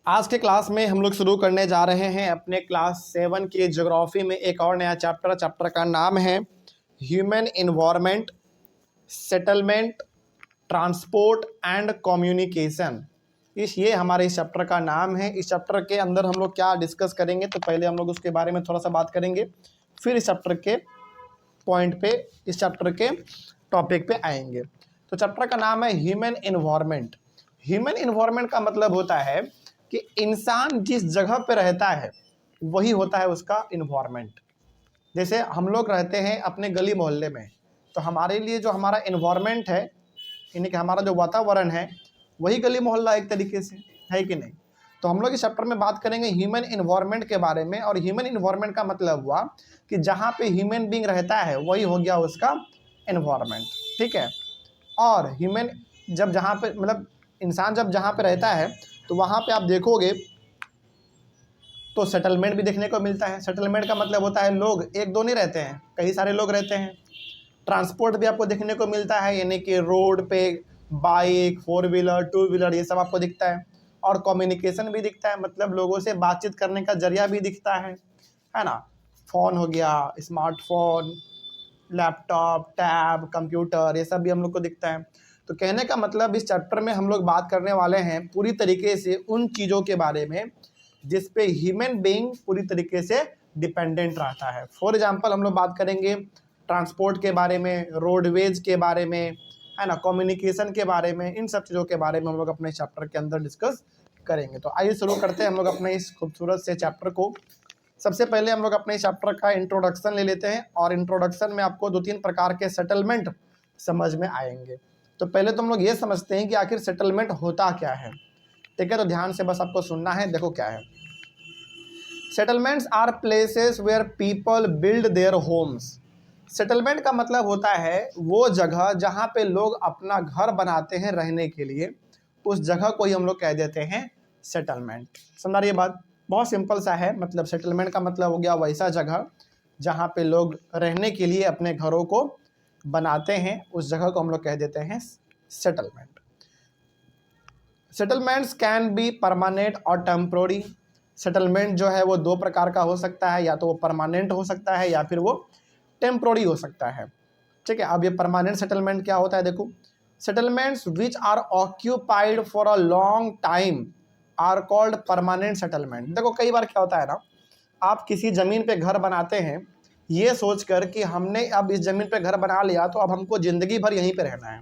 आज के क्लास में हम लोग शुरू करने जा रहे हैं अपने क्लास 7 के ज्योग्राफी में एक और नया चैप्टर का नाम है human environment, settlement, transport and communication. ये हमारे इस चैप्टर का नाम है। इस चैप्टर के अंदर हम लोग क्या डिस्कस करेंगे, तो पहले हम लोग उसके बारे में थोड़ा सा बात करेंगे, फिर इस चैप्टर के पॉइंट पे, इस चैप्टर के टॉपिक पे आएंगे। तो चैप्टर का नाम है ह्यूमन इन्वायरमेंट। ह्यूमन इन्वायरमेंट का मतलब होता है कि इंसान जिस जगह पे रहता है वही होता है उसका इन्वायरमेंट। जैसे हम लोग रहते हैं अपने गली मोहल्ले में, तो हमारे लिए जो हमारा इन्वायरमेंट है, यानी कि हमारा जो वातावरण है, वही गली मोहल्ला एक तरीके से है कि नहीं। तो हम लोग इस चैप्टर में बात करेंगे ह्यूमन इन्वायरमेंट के बारे में। और ह्यूमन इन्वायरमेंट का मतलब हुआ कि जहाँ पे ह्यूमन बीइंग रहता है वही हो गया उसका इन्वायरमेंट, ठीक है। और ह्यूमन जब जहाँ पे मतलब इंसान जब जहाँ पे रहता है तो वहाँ पे आप देखोगे तो सेटलमेंट भी देखने को मिलता है। सेटलमेंट का मतलब होता है लोग एक दो नहीं रहते हैं, कई सारे लोग रहते हैं। ट्रांसपोर्ट भी आपको देखने को मिलता है, यानी कि रोड पे बाइक, 4 व्हीलर, 2 व्हीलर, ये सब आपको दिखता है। और कम्युनिकेशन भी दिखता है, मतलब लोगों से बातचीत करने का जरिया भी दिखता है ना। फ़ोन हो गया, स्मार्टफोन, लैपटॉप, टैब, कंप्यूटर, ये सब भी हम लोग को दिखता है। तो कहने का मतलब इस चैप्टर में हम लोग बात करने वाले हैं पूरी तरीके से उन चीज़ों के बारे में जिस पे ह्यूमन बीइंग पूरी तरीके से डिपेंडेंट रहता है। फॉर एग्जांपल हम लोग बात करेंगे ट्रांसपोर्ट के बारे में, रोडवेज के बारे में, है ना, कम्युनिकेशन के बारे में। इन सब चीज़ों के बारे में हम लोग अपने चैप्टर के अंदर डिस्कस करेंगे। तो आइए शुरू करते हैं हम लोग अपने इस खूबसूरत से चैप्टर को। सबसे पहले हम लोग अपने इस चैप्टर का इंट्रोडक्शन ले लेते हैं, और इंट्रोडक्शन में आपको 2-3 प्रकार के सेटलमेंट समझ में आएंगे। तो पहले तो हम लोग ये समझते हैं कि आखिर सेटलमेंट होता क्या है, ठीक है। तो ध्यान से बस आपको सुनना है। देखो क्या है। Settlements are places where people build their homes. Settlement का मतलब होता है वो जगह जहाँ पे लोग अपना घर बनाते हैं रहने के लिए, उस जगह को ही हम लोग कह देते हैं सेटलमेंट। समझ रही ये बात? बहुत सिंपल सा है। मतलब सेटलमेंट का मतलब हो गया वैसा जगह जहाँ पे लोग रहने के लिए अपने घरों को बनाते हैं, उस जगह को हम लोग कह देते हैं settlement. Settlements can be permanent और टेम्पोररी। सेटलमेंट जो है वो 2 प्रकार का हो सकता है, या तो वो परमानेंट हो सकता है या फिर वो टेम्पोररी हो सकता है, ठीक है। अब ये परमानेंट सेटलमेंट क्या होता है, देखो। Settlements which are occupied for a long time are called permanent settlement. देखो कई बार क्या होता है ना, आप किसी ज़मीन पे घर बनाते हैं ये सोचकर कि हमने अब इस ज़मीन पे घर बना लिया तो अब हमको ज़िंदगी भर यहीं पे रहना है।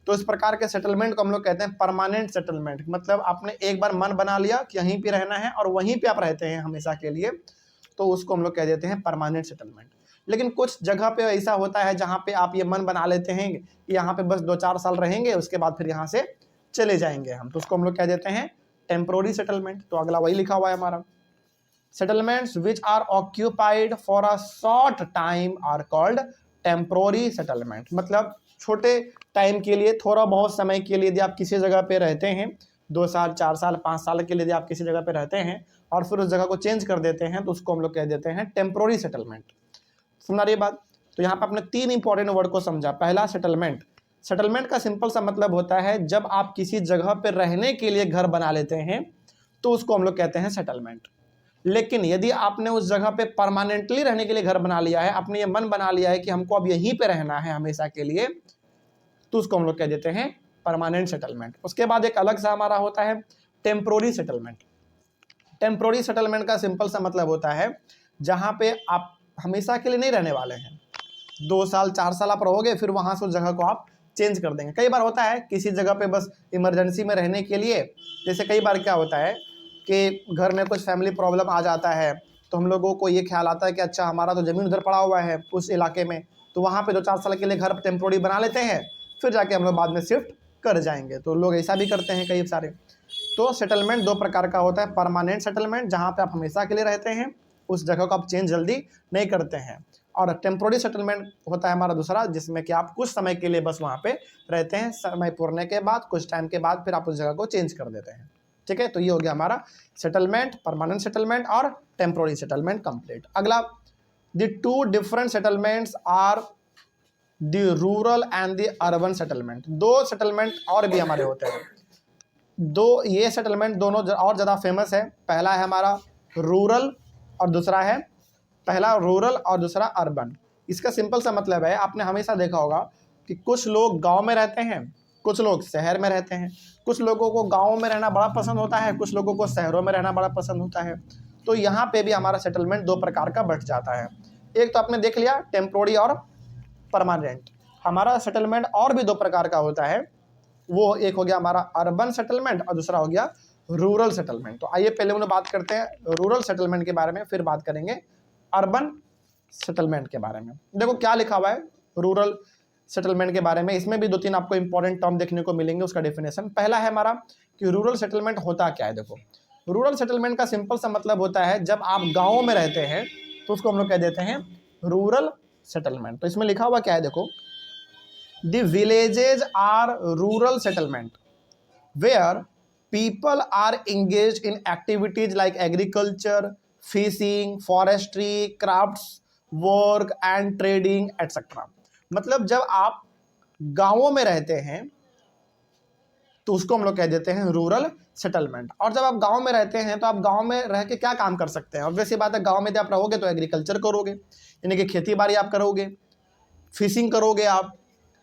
तो इस प्रकार के सेटलमेंट को हम लोग कहते हैं परमानेंट सेटलमेंट। मतलब आपने एक बार मन बना लिया कि यहीं पे रहना है और वहीं पे आप रहते हैं हमेशा के लिए, तो उसको हम लोग कह देते हैं परमानेंट सेटलमेंट। लेकिन कुछ जगह पे ऐसा होता है जहाँ पे आप ये मन बना लेते हैं कि यहाँ पे बस 2-4 साल रहेंगे, उसके बाद फिर यहाँ से चले जाएंगे हम, तो उसको हम लोग कह देते हैं टेम्पोररी सेटलमेंट। तो अगला वही लिखा हुआ है हमारा। Settlements which are occupied for a short time are called temporary settlement. मतलब छोटे टाइम के लिए, थोड़ा बहुत समय के लिए यदि आप किसी जगह पे रहते हैं, 2 साल, 4 साल, 5 साल के लिए यदि आप किसी जगह पे रहते हैं और फिर उस जगह को चेंज कर देते हैं, तो उसको हम लोग कह देते हैं टेम्पोररी सेटलमेंट। सुना रही बात? तो यहाँ पे आपने 3 इंपॉर्टेंट वर्ड को समझा। पहला सेटलमेंट। सेटलमेंट का सिंपल सा मतलब होता है जब आप किसी जगह पे रहने के लिए घर बना लेते हैं तो उसको हम लोग कहते हैं सेटलमेंट। लेकिन यदि आपने उस जगह पे परमानेंटली रहने के लिए घर बना लिया है, आपने ये मन बना लिया है कि हमको अब यहीं पे रहना है हमेशा के लिए, तो उसको हम लोग कह देते हैं परमानेंट सेटलमेंट। उसके बाद एक अलग सा हमारा होता है टेम्पोररी सेटलमेंट। टेम्पोररी सेटलमेंट का सिंपल सा मतलब होता है जहाँ पे आप हमेशा के लिए नहीं रहने वाले हैं, 2 साल 4 साल आप रहोगे, फिर वहाँ से उस जगह को आप चेंज कर देंगे। कई बार होता है किसी जगह पे बस इमरजेंसी में रहने के लिए, जैसे कई बार क्या होता है कि घर में कुछ फैमिली प्रॉब्लम आ जाता है, तो हम लोगों को ये ख्याल आता है कि अच्छा हमारा तो ज़मीन उधर पड़ा हुआ है उस इलाके में, तो वहाँ पे 2-4 साल के लिए घर टेम्पोररी बना लेते हैं, फिर जाके हम लोग बाद में शिफ्ट कर जाएंगे। तो लोग ऐसा भी करते हैं कई सारे। तो सेटलमेंट 2 प्रकार का होता है। परमानेंट सेटलमेंट जहाँ पे आप हमेशा के लिए रहते हैं, उस जगह को आप चेंज जल्दी नहीं करते हैं। और टेम्पोररी सेटलमेंट होता है हमारा दूसरा, जिसमें कि आप कुछ समय के लिए बस वहाँ पे रहते हैं, समय पूरने के बाद कुछ टाइम के बाद फिर आप उस जगह को चेंज कर देते हैं, ठीक है। तो ये हो गया हमारा सेटलमेंट, परमानेंट सेटलमेंट और टेम्पोररी सेटलमेंट कंप्लीट। अगला, the 2 different settlements are the rural and the urban settlement. 2 settlement और भी हमारे होते हैं। दो ये सेटलमेंट दोनों और ज़्यादा फेमस है। पहला है हमारा रूरल और दूसरा है, पहला रूरल और दूसरा अर्बन। इसका सिंपल सा मतलब है, आपने हमेशा देखा होगा कि कुछ लोग गांव में रहते हैं, कुछ लोग शहर में रहते हैं। कुछ लोगों को गाँव में रहना बड़ा पसंद होता है, कुछ लोगों को शहरों में रहना बड़ा पसंद होता है। तो यहाँ पे भी हमारा सेटलमेंट दो प्रकार का बट जाता है। एक तो आपने देख लिया टेम्पोररी और परमानेंट। हमारा सेटलमेंट और भी दो प्रकार का होता है, वो एक हो गया हमारा अर्बन सेटलमेंट और दूसरा हो गया रूरल सेटलमेंट। तो आइए पहले उन्हें बात करते हैं रूरल सेटलमेंट के बारे में, फिर बात करेंगे अर्बन सेटलमेंट के बारे में। देखो क्या लिखा हुआ है रूरल सेटलमेंट के बारे में, इसमें भी दो तीन आपको इंपॉर्टेंट टर्म देखने को मिलेंगे, उसका डेफिनेशन। पहला है हमारा कि रूरल सेटलमेंट होता क्या है। देखो रूरल सेटलमेंट का सिंपल सा मतलब होता है जब आप गाँव में रहते हैं तो उसको हम लोग कह देते हैं रूरल सेटलमेंट। तो इसमें लिखा हुआ क्या है, देखो The villages are rural settlement where people are engaged in activities like agriculture, fishing, forestry, crafts, work and trading etc. मतलब जब आप गांवों में रहते हैं तो उसको हम लोग कह देते हैं रूरल सेटलमेंट। और जब आप गांव में रहते हैं तो आप गांव में रह के क्या काम कर सकते हैं। ऑब्वियस सी बात है, गांव में जब आप रहोगे तो एग्रीकल्चर करोगे, यानी कि खेती बाड़ी आप करोगे, फिशिंग करोगे आप,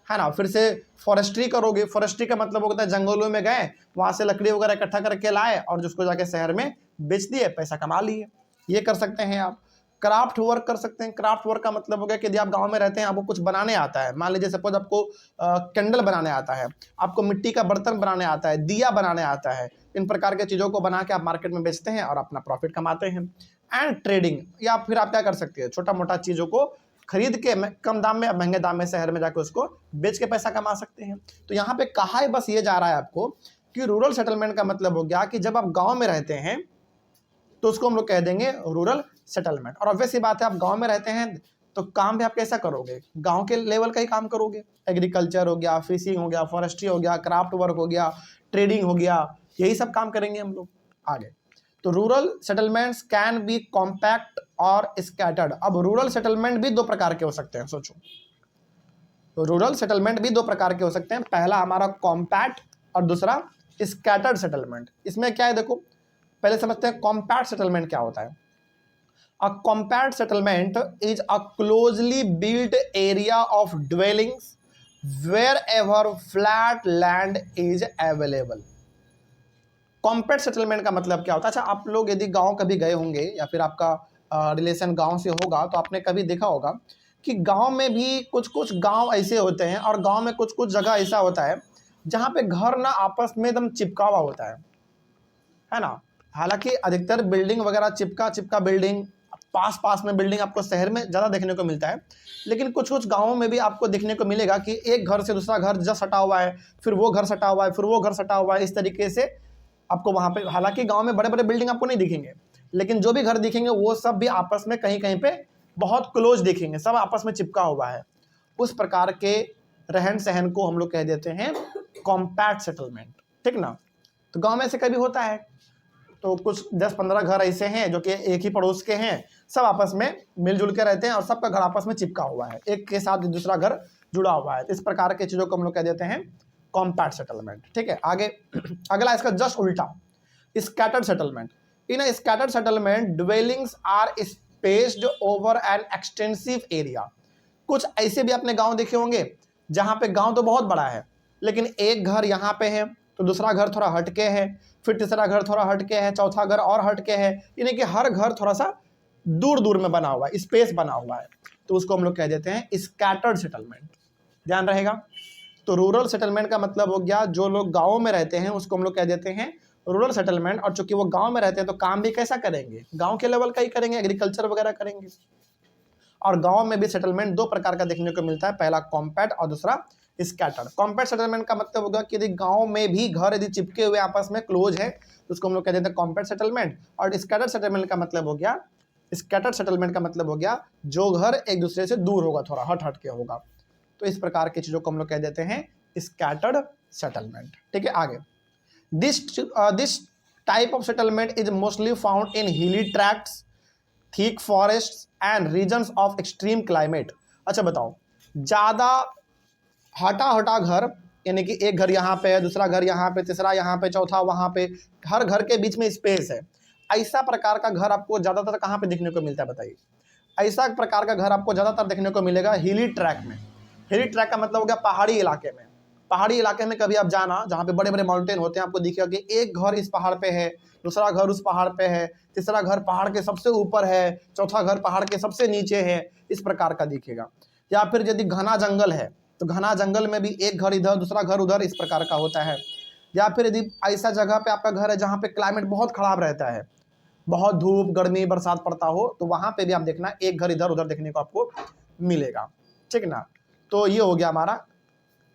है ना, फिर से फॉरेस्ट्री करोगे। फॉरेस्ट्री का मतलब होता है जंगलों में गए, वहाँ से लकड़ी वगैरह इकट्ठा करके लाए और जिसको जाके शहर में बेच दिए, पैसा कमा लिए, ये कर सकते हैं आप। क्राफ्ट वर्क कर सकते हैं। क्राफ्ट वर्क का मतलब हो गया कि यदि आप गांव में रहते हैं, आपको कुछ बनाने आता है, मान लीजिए सपोज आपको कैंडल बनाने आता है, आपको मिट्टी का बर्तन बनाने आता है, दिया बनाने आता है, इन प्रकार के चीज़ों को बना के आप मार्केट में बेचते हैं और अपना प्रॉफिट कमाते हैं। एंड ट्रेडिंग, या फिर आप क्या कर सकते हैं, छोटा मोटा चीज़ों को खरीद के कम दाम में या महंगे दाम में शहर में जाकर उसको बेच के पैसा कमा सकते हैं। तो यहाँ पे कहा है बस ये जा रहा है आपको कि रूरल सेटलमेंट का मतलब हो गया कि जब आप गांव में रहते हैं तो उसको हम लोग कह देंगे रूरल सेटलमेंट। और ऑब्वियस सी बात है, आप गांव में रहते हैं तो काम भी आप कैसा करोगे, गांव के लेवल का ही काम करोगे। एग्रीकल्चर हो गया, फिशिंग हो गया, फॉरेस्ट्री हो गया, क्राफ्ट वर्क हो गया, ट्रेडिंग हो गया, यही सब काम करेंगे हम लोग आगे। तो rural settlements can be compact और स्कैटर्ड। अब रूरल सेटलमेंट भी दो प्रकार के हो सकते हैं, सोचो, तो रूरल सेटलमेंट भी दो प्रकार के हो सकते हैं। पहला हमारा कॉम्पैक्ट और दूसरा स्कैटर्ड सेटलमेंट। इसमें क्या है, देखो पहले समझते हैं कॉम्पैक्ट सेटलमेंट क्या होता है। A compact settlement is a closely built area of dwellings wherever flat land is available. Compact settlement का मतलब क्या होता है। अच्छा, आप लोग यदि गांव कभी गए होंगे या फिर आपका रिलेशन गांव से होगा तो आपने कभी देखा होगा कि गांव में भी कुछ कुछ गांव ऐसे होते हैं और गांव में कुछ कुछ जगह ऐसा होता है जहां पे घर ना आपस में एकदम चिपका हुआ होता है ना। हालांकि अधिकतर बिल्डिंग वगैरह चिपका बिल्डिंग, पास पास में बिल्डिंग आपको शहर में ज़्यादा देखने को मिलता है, लेकिन कुछ कुछ गाँवों में भी आपको देखने को मिलेगा कि एक घर से दूसरा घर जस्ट सटा हुआ है, फिर वो घर सटा हुआ है, फिर वो घर सटा हुआ है। इस तरीके से आपको वहाँ पे, हालांकि गांव में बड़े बड़े बिल्डिंग आपको नहीं दिखेंगे, लेकिन जो भी घर दिखेंगे वो सब भी आपस में कहीं कहीं पे बहुत क्लोज दिखेंगे, सब आपस में चिपका हुआ है। उस प्रकार के रहन सहन को हम लोग कह देते हैं कॉम्पैक्ट सेटलमेंट, ठीक ना। तो गांव में से कभी होता है तो कुछ 10-15 घर ऐसे हैं जो कि एक ही पड़ोस के हैं, सब आपस में मिलजुल के रहते हैं और सबका घर आपस में चिपका हुआ है, एक के साथ दूसरा घर जुड़ा हुआ है। इस प्रकार के चीज़ों को हम लोग कह देते हैं कॉम्पैक्ट सेटलमेंट, ठीक है। आगे अगला इसका जस्ट उल्टा, scattered settlement. In a scattered settlement dwellings are spaced over an extensive area. कुछ ऐसे भी आपने गांव देखे होंगे जहां पे गांव तो बहुत बड़ा है लेकिन एक घर यहाँ पे है तो दूसरा घर थोड़ा हटके है, फिर तीसरा घर थोड़ा हटके है, चौथा घर और हटके है, यानी कि हर घर थोड़ा सा दूर दूर में बना हुआ है, स्पेस बना हुआ है, तो उसको हम लोग कह देते हैं स्कैटर्ड सेटलमेंट। ध्यान रहेगा। तो रूरल सेटलमेंट का मतलब हो गया जो लोग गाँव में रहते हैं उसको हम लोग कह देते हैं रूरल सेटलमेंट। और चूंकि वो गाँव में रहते हैं तो काम भी कैसा करेंगे, गाँव के लेवल का ही करेंगे, एग्रीकल्चर वगैरह करेंगे। और गाँव में भी सेटलमेंट दो प्रकार का देखने को मिलता है, पहला कॉम्पैक्ट और दूसरा स्कैटर्ड। कॉम्पैक्ट सेटलमेंट का मतलब होगा कि यदि गांव में भी घर यदि चिपके हुए आपस में क्लोज है तो उसको हम लोग कह देते हैं कॉम्पैक्ट सेटलमेंट। और स्कैटर्ड सेटलमेंट का मतलब हो गया, स्कैटर्ड सेटलमेंट का मतलब हो गया जो घर एक दूसरे से दूर होगा, थोड़ा हट हट के होगा। तो इस प्रकार की चीजों को हम लोग कह देते हैं स्कैटर्ड सेटलमेंट, ठीक है। आगे this type of settlement is mostly found in hilly tracts, thick forest and regions of extreme climate. अच्छा बताओ, ज्यादा हटा हटा घर यानी कि एक घर यहाँ पे है, दूसरा घर यहाँ पे, तीसरा यहाँ पे, चौथा वहाँ पे, हर घर के बीच में स्पेस है। ऐसा प्रकार का घर आपको ज़्यादातर कहाँ पे देखने को मिलता है बताइए? ऐसा प्रकार का घर आपको ज़्यादातर देखने को मिलेगा हिली ट्रैक में। हिली ट्रैक का मतलब हो गया पहाड़ी इलाके में। पहाड़ी इलाके में कभी आप जाना जहाँ पे बड़े बड़े माउंटेन होते हैं, आपको दिखेगा कि एक घर इस पहाड़ पे है, दूसरा घर उस पहाड़ पे है, तीसरा घर पहाड़ के सबसे ऊपर है, चौथा घर पहाड़ के सबसे नीचे है, इस प्रकार का दिखेगा। या फिर यदि घना जंगल है तो घना जंगल में भी एक घर इधर दूसरा घर उधर, इस प्रकार का होता है। या फिर यदि ऐसा जगह पे आपका घर है जहाँ पे क्लाइमेट बहुत खराब रहता है, बहुत धूप गर्मी बरसात पड़ता हो, तो वहाँ पे भी आप देखना एक घर इधर उधर देखने को आपको मिलेगा, ठीक ना। तो ये हो गया हमारा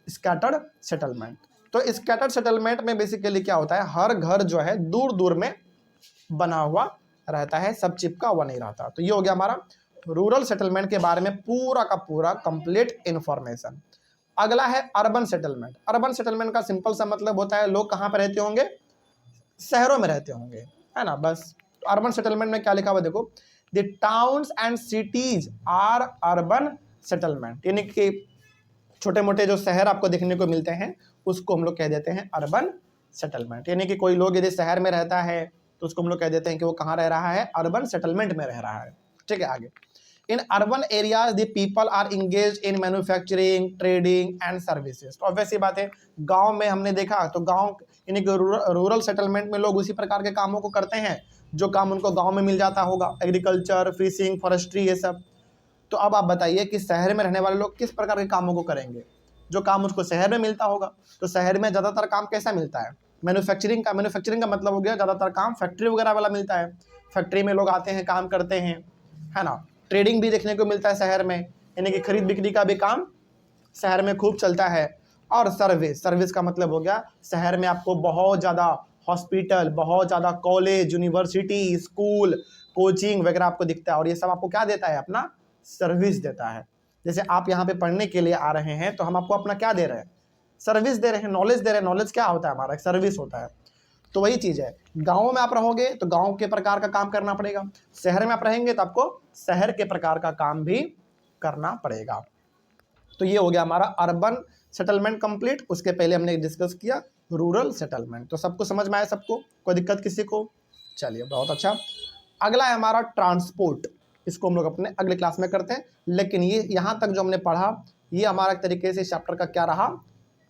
स्कैटर्ड सेटलमेंट। तो स्कैटर्ड सेटलमेंट में बेसिकली क्या होता है, हर घर जो है दूर दूर में बना हुआ रहता है, सब चिपका हुआ नहीं रहता। तो ये हो गया हमारा रूरल सेटलमेंट के बारे में पूरा का पूरा कंप्लीट इंफॉर्मेशन। अगला है अर्बन सेटलमेंट। अर्बन सेटलमेंट का सिंपल सा मतलब होता है लोग कहाँ पे रहते होंगे, शहरों में रहते होंगे, है ना, बस। तो अर्बन सेटलमेंट में क्या लिखा हुआ देखो, the towns and cities are urban settlement, यानी कि छोटे मोटे जो शहर आपको देखने को मिलते हैं उसको हम लोग कह देते हैं अर्बन सेटलमेंट। यानी कि कोई लोग यदि शहर में रहता है तो उसको हम लोग कह देते हैं कि वो कहाँ रह रहा है, अर्बन सेटलमेंट में रह रहा है, ठीक है। आगे, in urban areas the people are engage in manufacturing trading and services. तो ऑब्वियस सी बात है, गांव में हमने देखा तो गांव यानी कि रूरल सेटलमेंट में लोग उसी प्रकार के कामों को करते हैं जो काम उनको गांव में मिल जाता होगा, एग्रीकल्चर, फिशिंग, फॉरेस्ट्री, ये सब। तो अब आप बताइए कि शहर में रहने वाले लोग किस प्रकार के कामों को करेंगे, जो काम उसको शहर में मिलता होगा। तो शहर में ज़्यादातर काम कैसा मिलता है, मैन्युफैक्चरिंग का। मैन्युफैक्चरिंग का मतलब हो गया ज़्यादातर काम फैक्ट्री वगैरह वाला मिलता है, फैक्ट्री में लोग आते हैं काम करते हैं, है ना। ट्रेडिंग भी देखने को मिलता है शहर में, यानी कि खरीद बिक्री का भी काम शहर में खूब चलता है। और सर्विस, सर्विस का मतलब हो गया शहर में आपको बहुत ज़्यादा हॉस्पिटल, बहुत ज़्यादा कॉलेज, यूनिवर्सिटी, स्कूल, कोचिंग वगैरह आपको दिखता है। और ये सब आपको क्या देता है, अपना सर्विस देता है। जैसे आप यहाँ पे पढ़ने के लिए आ रहे हैं तो हम आपको अपना क्या दे रहे हैं, सर्विस दे रहे हैं, नॉलेज दे रहे हैं। नॉलेज क्या होता है हमारा, एक सर्विस होता है। तो वही चीज़ है, गाँव में आप रहोगे तो गाँव के प्रकार का काम करना पड़ेगा, शहर में आप रहेंगे तो आपको शहर के प्रकार का काम भी करना पड़ेगा। तो ये हो गया हमारा अर्बन सेटलमेंट कंप्लीट। उसके पहले हमने डिस्कस किया रूरल सेटलमेंट। तो सबको समझ में आया, सबको, कोई दिक्कत किसी को? चलिए बहुत अच्छा। अगला है हमारा ट्रांसपोर्ट। इसको हम लोग अपने अगले क्लास में करते हैं, लेकिन ये यहाँ तक जो हमने पढ़ा ये हमारा एक तरीके से चैप्टर का क्या रहा,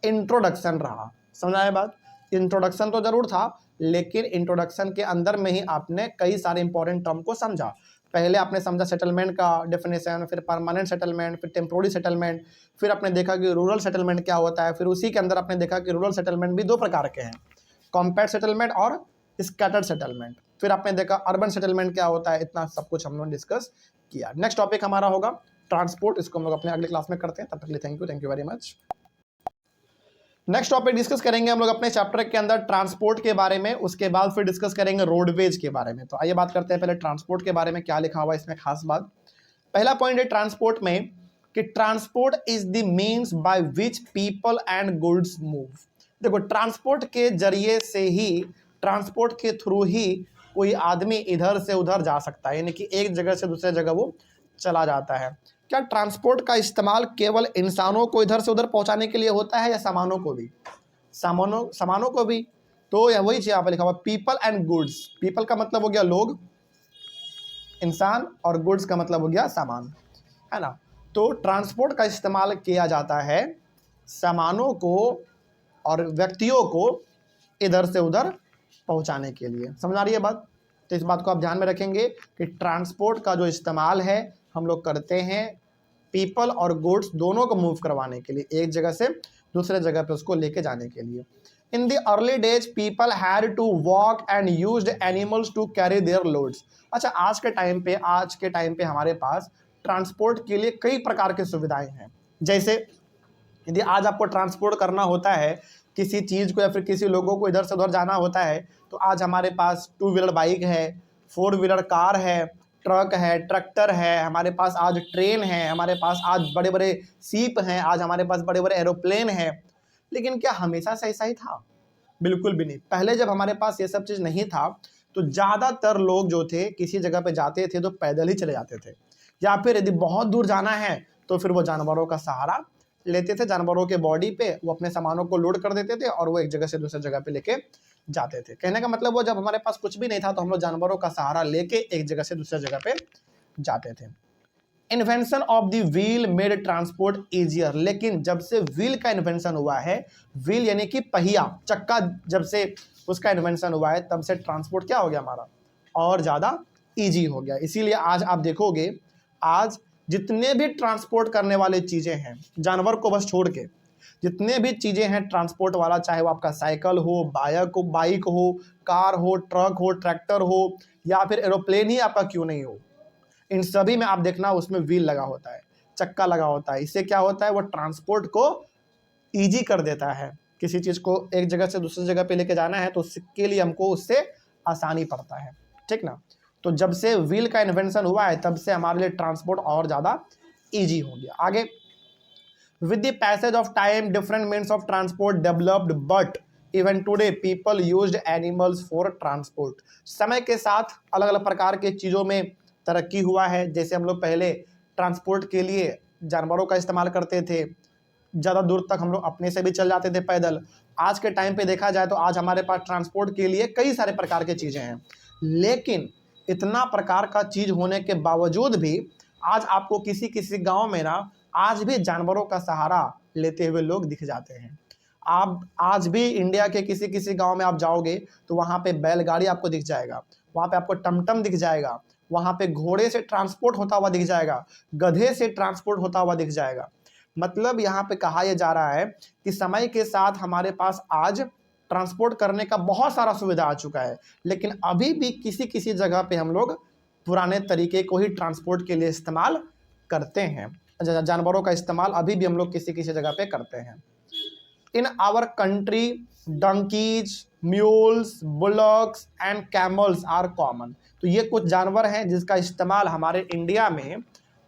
इंट्रोडक्शन रहा। समझ आए बात? इंट्रोडक्शन तो जरूर था, लेकिन इंट्रोडक्शन के अंदर में ही आपने कई सारे इंपॉर्टेंट टर्म को समझा। पहले आपने समझा सेटलमेंट का डेफिनेशन, फिर परमानेंट सेटलमेंट, फिर टेम्पोररी सेटलमेंट, फिर आपने देखा कि रूरल सेटलमेंट क्या होता है, फिर उसी के अंदर आपने देखा कि रूरल सेटलमेंट भी दो प्रकार के हैं, कॉम्पैक्ट सेटलमेंट और स्कैटर्ड सेटलमेंट। फिर आपने देखा अर्बन सेटलमेंट क्या होता है। इतना सब कुछ हम लोग डिस्कस किया। नेक्स्ट टॉपिक हमारा होगा ट्रांसपोर्ट। इसको हम लोग अपने अगले क्लास में करते हैं। तब तक के लिए thank you very much. Next topic discuss करेंगे हम लोग अपने चैप्टर के अंदर ट्रांसपोर्ट के बारे में, उसके बाद फिर डिस्कस करेंगे रोडवेज के बारे में। तो आइए बात करते हैं पहले ट्रांसपोर्ट के बारे में, क्या लिखा हुआ है इसमें खास बात। पहला पॉइंट है ट्रांसपोर्ट में कि transport is the means by which people and goods move. देखो, ट्रांसपोर्ट के जरिए से ही, ट्रांसपोर्ट के थ्रू ही कोई आदमी इधर से उधर जा सकता है, यानी कि एक जगह से दूसरे जगह वो चला जाता है। क्या ट्रांसपोर्ट का इस्तेमाल केवल इंसानों को इधर से उधर पहुंचाने के लिए होता है या सामानों को भी? सामानों को भी। तो यह वही चीज यहाँ पे लिखा हुआ, पीपल एंड गुड्स। पीपल का मतलब हो गया लोग, इंसान, और गुड्स का मतलब हो गया सामान, है ना। तो ट्रांसपोर्ट का इस्तेमाल किया जाता है सामानों को और व्यक्तियों को इधर से उधर पहुंचाने के लिए। समझ आ रही है बात? तो इस बात को आप ध्यान में रखेंगे कि ट्रांसपोर्ट का जो इस्तेमाल है हम लोग करते हैं पीपल और गुड्स दोनों को मूव करवाने के लिए, एक जगह से दूसरे जगह पे उसको लेके जाने के लिए। In the early days people had to walk and used animals to carry their loads. अच्छा, आज के टाइम पे हमारे पास ट्रांसपोर्ट के लिए कई प्रकार की सुविधाएं हैं। जैसे यदि आज आपको ट्रांसपोर्ट करना होता है किसी चीज़ को या फिर किसी लोगों को इधर से उधर जाना होता है, तो आज हमारे पास 2 व्हीलर बाइक है, 4 व्हीलर कार है, ट्रक है, ट्रैक्टर है, हमारे पास आज ट्रेन है, हमारे पास आज बड़े बड़े सीप हैं, आज हमारे पास बड़े बड़े एरोप्लेन हैं। लेकिन क्या हमेशा से ऐसा ही था? बिल्कुल भी नहीं। पहले जब हमारे पास ये सब चीज़ नहीं था तो ज़्यादातर लोग जो थे किसी जगह पे जाते थे तो पैदल ही चले जाते थे, या फिर यदि बहुत दूर जाना है तो फिर वो जानवरों का सहारा लेते थे जानवरों के बॉडी पे, वो अपने सामानों को लोड कर देते थे और वो एक जगह से दूसरी जगह पे लेके जाते थे। कहने का मतलब वो जब हमारे पास कुछ भी नहीं था तो हम लोग जानवरों का सहारा लेके एक जगह से दूसरी जगह पे जाते थे। Invention of the wheel made transport easier, लेकिन जब से व्हील का इन्वेंशन हुआ है, व्हील यानी कि पहिया, चक्का, जब से उसका इन्वेंशन हुआ है तब से ट्रांसपोर्ट क्या हो गया हमारा, और ज़्यादा ईजी हो गया। इसीलिए आज आप देखोगे, आज जितने भी ट्रांसपोर्ट करने वाले चीज़ें हैं, जानवर को बस छोड़ के जितने भी चीज़ें हैं ट्रांसपोर्ट वाला, चाहे वो आपका साइकिल हो, बाइक हो, कार हो, ट्रक हो, ट्रैक्टर हो, या फिर एरोप्लेन ही आपका क्यों नहीं हो, इन सभी में आप देखना उसमें व्हील लगा होता है, चक्का लगा होता है। इससे क्या होता है, वो ट्रांसपोर्ट को ईजी कर देता है। किसी चीज़ को एक जगह से दूसरी जगह पे लेके जाना है तो उसके लिए हमको उससे आसानी पड़ता है, ठीक ना। तो जब से व्हील का इन्वेंशन हुआ है तब से हमारे लिए ट्रांसपोर्ट और ज़्यादा ईजी हो गया। आगे, with the passage of time different means of transport developed, but even today people used animals for transport. समय के साथ अलग अलग प्रकार के चीज़ों में तरक्की हुआ है। जैसे हम लोग पहले ट्रांसपोर्ट के लिए जानवरों का इस्तेमाल करते थे, ज़्यादा दूर तक हम लोग अपने से भी चल जाते थे पैदल। आज के टाइम पे देखा जाए तो आज हमारे पास ट्रांसपोर्ट के लिए कई सारे प्रकार की चीज़ें हैं, लेकिन इतना प्रकार का चीज़ होने के बावजूद भी आज आपको किसी किसी गांव में ना आज भी जानवरों का सहारा लेते हुए लोग दिख जाते हैं। आप आज भी इंडिया के किसी किसी गांव में आप जाओगे तो वहाँ पे बैलगाड़ी आपको दिख जाएगा, वहाँ पे आपको टमटम दिख जाएगा, वहाँ पे घोड़े से ट्रांसपोर्ट होता हुआ दिख जाएगा, गधे से ट्रांसपोर्ट होता हुआ दिख जाएगा। मतलब यहाँ पे कहा यह जा रहा है कि समय के साथ हमारे पास आज ट्रांसपोर्ट करने का बहुत सारा सुविधा आ चुका है, लेकिन अभी भी किसी किसी जगह पे हम लोग पुराने तरीके को ही ट्रांसपोर्ट के लिए इस्तेमाल करते हैं। जानवरों का इस्तेमाल अभी भी हम लोग किसी किसी जगह पे करते हैं। In our country donkeys, mules, bullocks and camels are common. तो ये कुछ जानवर हैं जिसका इस्तेमाल हमारे इंडिया में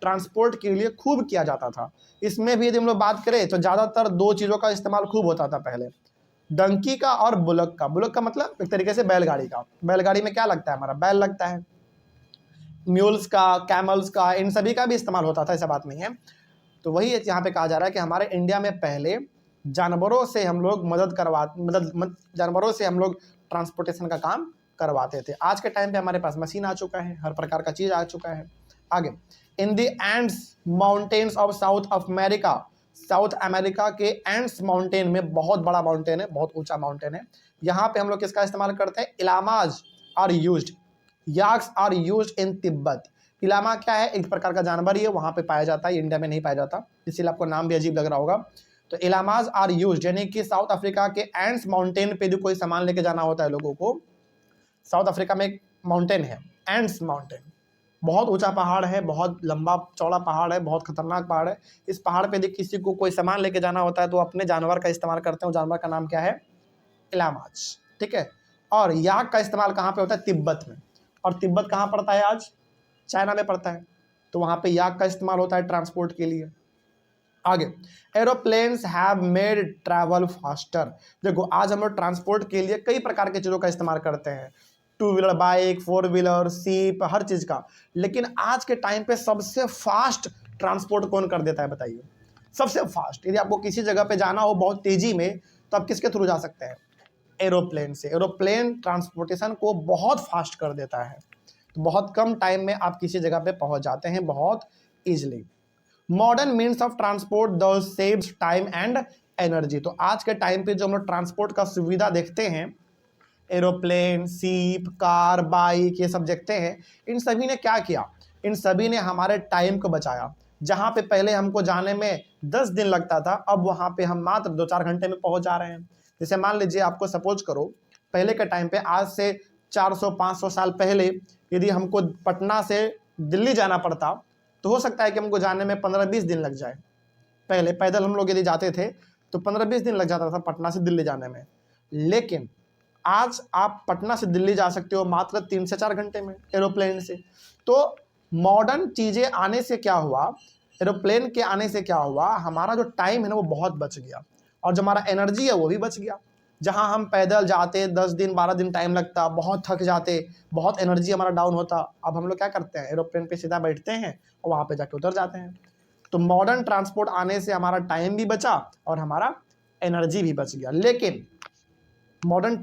ट्रांसपोर्ट के लिए खूब किया जाता था। इसमें भी यदि हम लोग बात करें तो ज़्यादातर दो चीज़ों का इस्तेमाल खूब होता था पहले, डंकी का और बुलक का। बुलक का मतलब एक तरीके से बैलगाड़ी का। बैलगाड़ी में क्या लगता है, हमारा बैल लगता है। म्यूल्स का, कैमल्स का, इन सभी का भी इस्तेमाल होता था, ऐसा बात नहीं है। तो वही यहाँ पे कहा जा रहा है कि हमारे इंडिया में पहले जानवरों से हम लोग जानवरों से हम लोग ट्रांसपोर्टेशन का काम करवाते थे। आज के टाइम पे हमारे पास मशीन आ चुका है, हर प्रकार का चीज़ आ चुका है। आगे, in the ends mountains of south America, south America के एंड्स माउंटेन में बहुत बड़ा माउंटेन है, बहुत ऊंचा माउंटेन है, यहाँ पे हम लोग किसका इस्तेमाल करते हैं, llamas are used, yaks are used in Tibet. Llama क्या है, एक प्रकार का जानवर ही है, वहाँ पे पाया जाता है, इंडिया में नहीं पाया जाता, इसीलिए आपको नाम भी अजीब लग रहा होगा। तो इलामाज आर यूज्ड यानी कि साउथ अफ्रीका के एंड्स माउंटेन पे जो कोई सामान लेके जाना होता है लोगों को, साउथ अफ्रीका में एक माउंटेन है एंड्स माउंटेन, बहुत ऊंचा पहाड़ है, बहुत लंबा चौड़ा पहाड़ है, बहुत खतरनाक पहाड़ है। इस पहाड़ पे किसी को कोई सामान लेके जाना होता है तो अपने जानवर का इस्तेमाल करते हैं, जानवर का नाम क्या है, इलामाज, ठीक है। और याक का इस्तेमाल कहाँ पे होता है, तिब्बत में। और तिब्बत कहाँ पड़ता है, आज चाइना में पड़ता है, तो वहाँ पे याक का इस्तेमाल होता है ट्रांसपोर्ट के लिए। आगे, aeroplanes have made travel faster. देखो आज हम लोग ट्रांसपोर्ट के लिए कई प्रकार के चीज़ों का इस्तेमाल करते हैं, 2 व्हीलर बाइक, 4 व्हीलर, सीप, हर चीज़ का। लेकिन आज के टाइम पे सबसे फास्ट ट्रांसपोर्ट कौन कर देता है, बताइए, सबसे फास्ट। यदि आपको किसी जगह पे जाना हो बहुत तेज़ी में तो आप किसके थ्रू जा सकते हैं, एरोप्लेन से। एरोप्लेन ट्रांसपोर्टेशन को बहुत फास्ट कर देता है, तो बहुत कम टाइम में आप किसी जगह पे पहुंच जाते हैं बहुत easily. Modern means of transport the saves time and energy. तो आज के टाइम पे जो हम लोग ट्रांसपोर्ट का सुविधा देखते हैं, एरोप्लेन, सीप, कार, बाइक, ये सब देखते हैं, इन सभी ने क्या किया, इन सभी ने हमारे टाइम को बचाया। जहाँ पे पहले हमको जाने में 10 दिन लगता था, अब वहाँ पे हम मात्र 2-4 घंटे में पहुँच जा रहे हैं। जैसे मान लीजिए, आपको सपोज करो पहले के टाइम पे, आज से 400-500 साल पहले यदि हमको पटना से दिल्ली जाना पड़ता तो हो सकता है कि हमको जाने में 15-20 दिन लग जाए। पहले पैदल हम लोग यदि जाते थे तो 15-20 दिन लग जाता था पटना से दिल्ली जाने में, लेकिन आज आप पटना से दिल्ली जा सकते हो मात्र 3 से 4 घंटे में एरोप्लेन से। तो मॉडर्न चीज़ें आने से क्या हुआ, एरोप्लेन के आने से क्या हुआ, हमारा जो टाइम है ना वो बहुत बच गया, और जो हमारा एनर्जी है वो भी बच गया। जहाँ हम पैदल जाते 10 दिन 12 दिन टाइम लगता, बहुत थक जाते, बहुत एनर्जी हमारा डाउन होता, अब हम लोग क्या करते हैं, एरोप्लेन पे सीधा बैठते हैं और वहाँ पे जाके उतर जाते हैं। तो मॉडर्न ट्रांसपोर्ट आने से हमारा टाइम भी बचा और हमारा एनर्जी भी बच गया। लेकिन मॉडर्न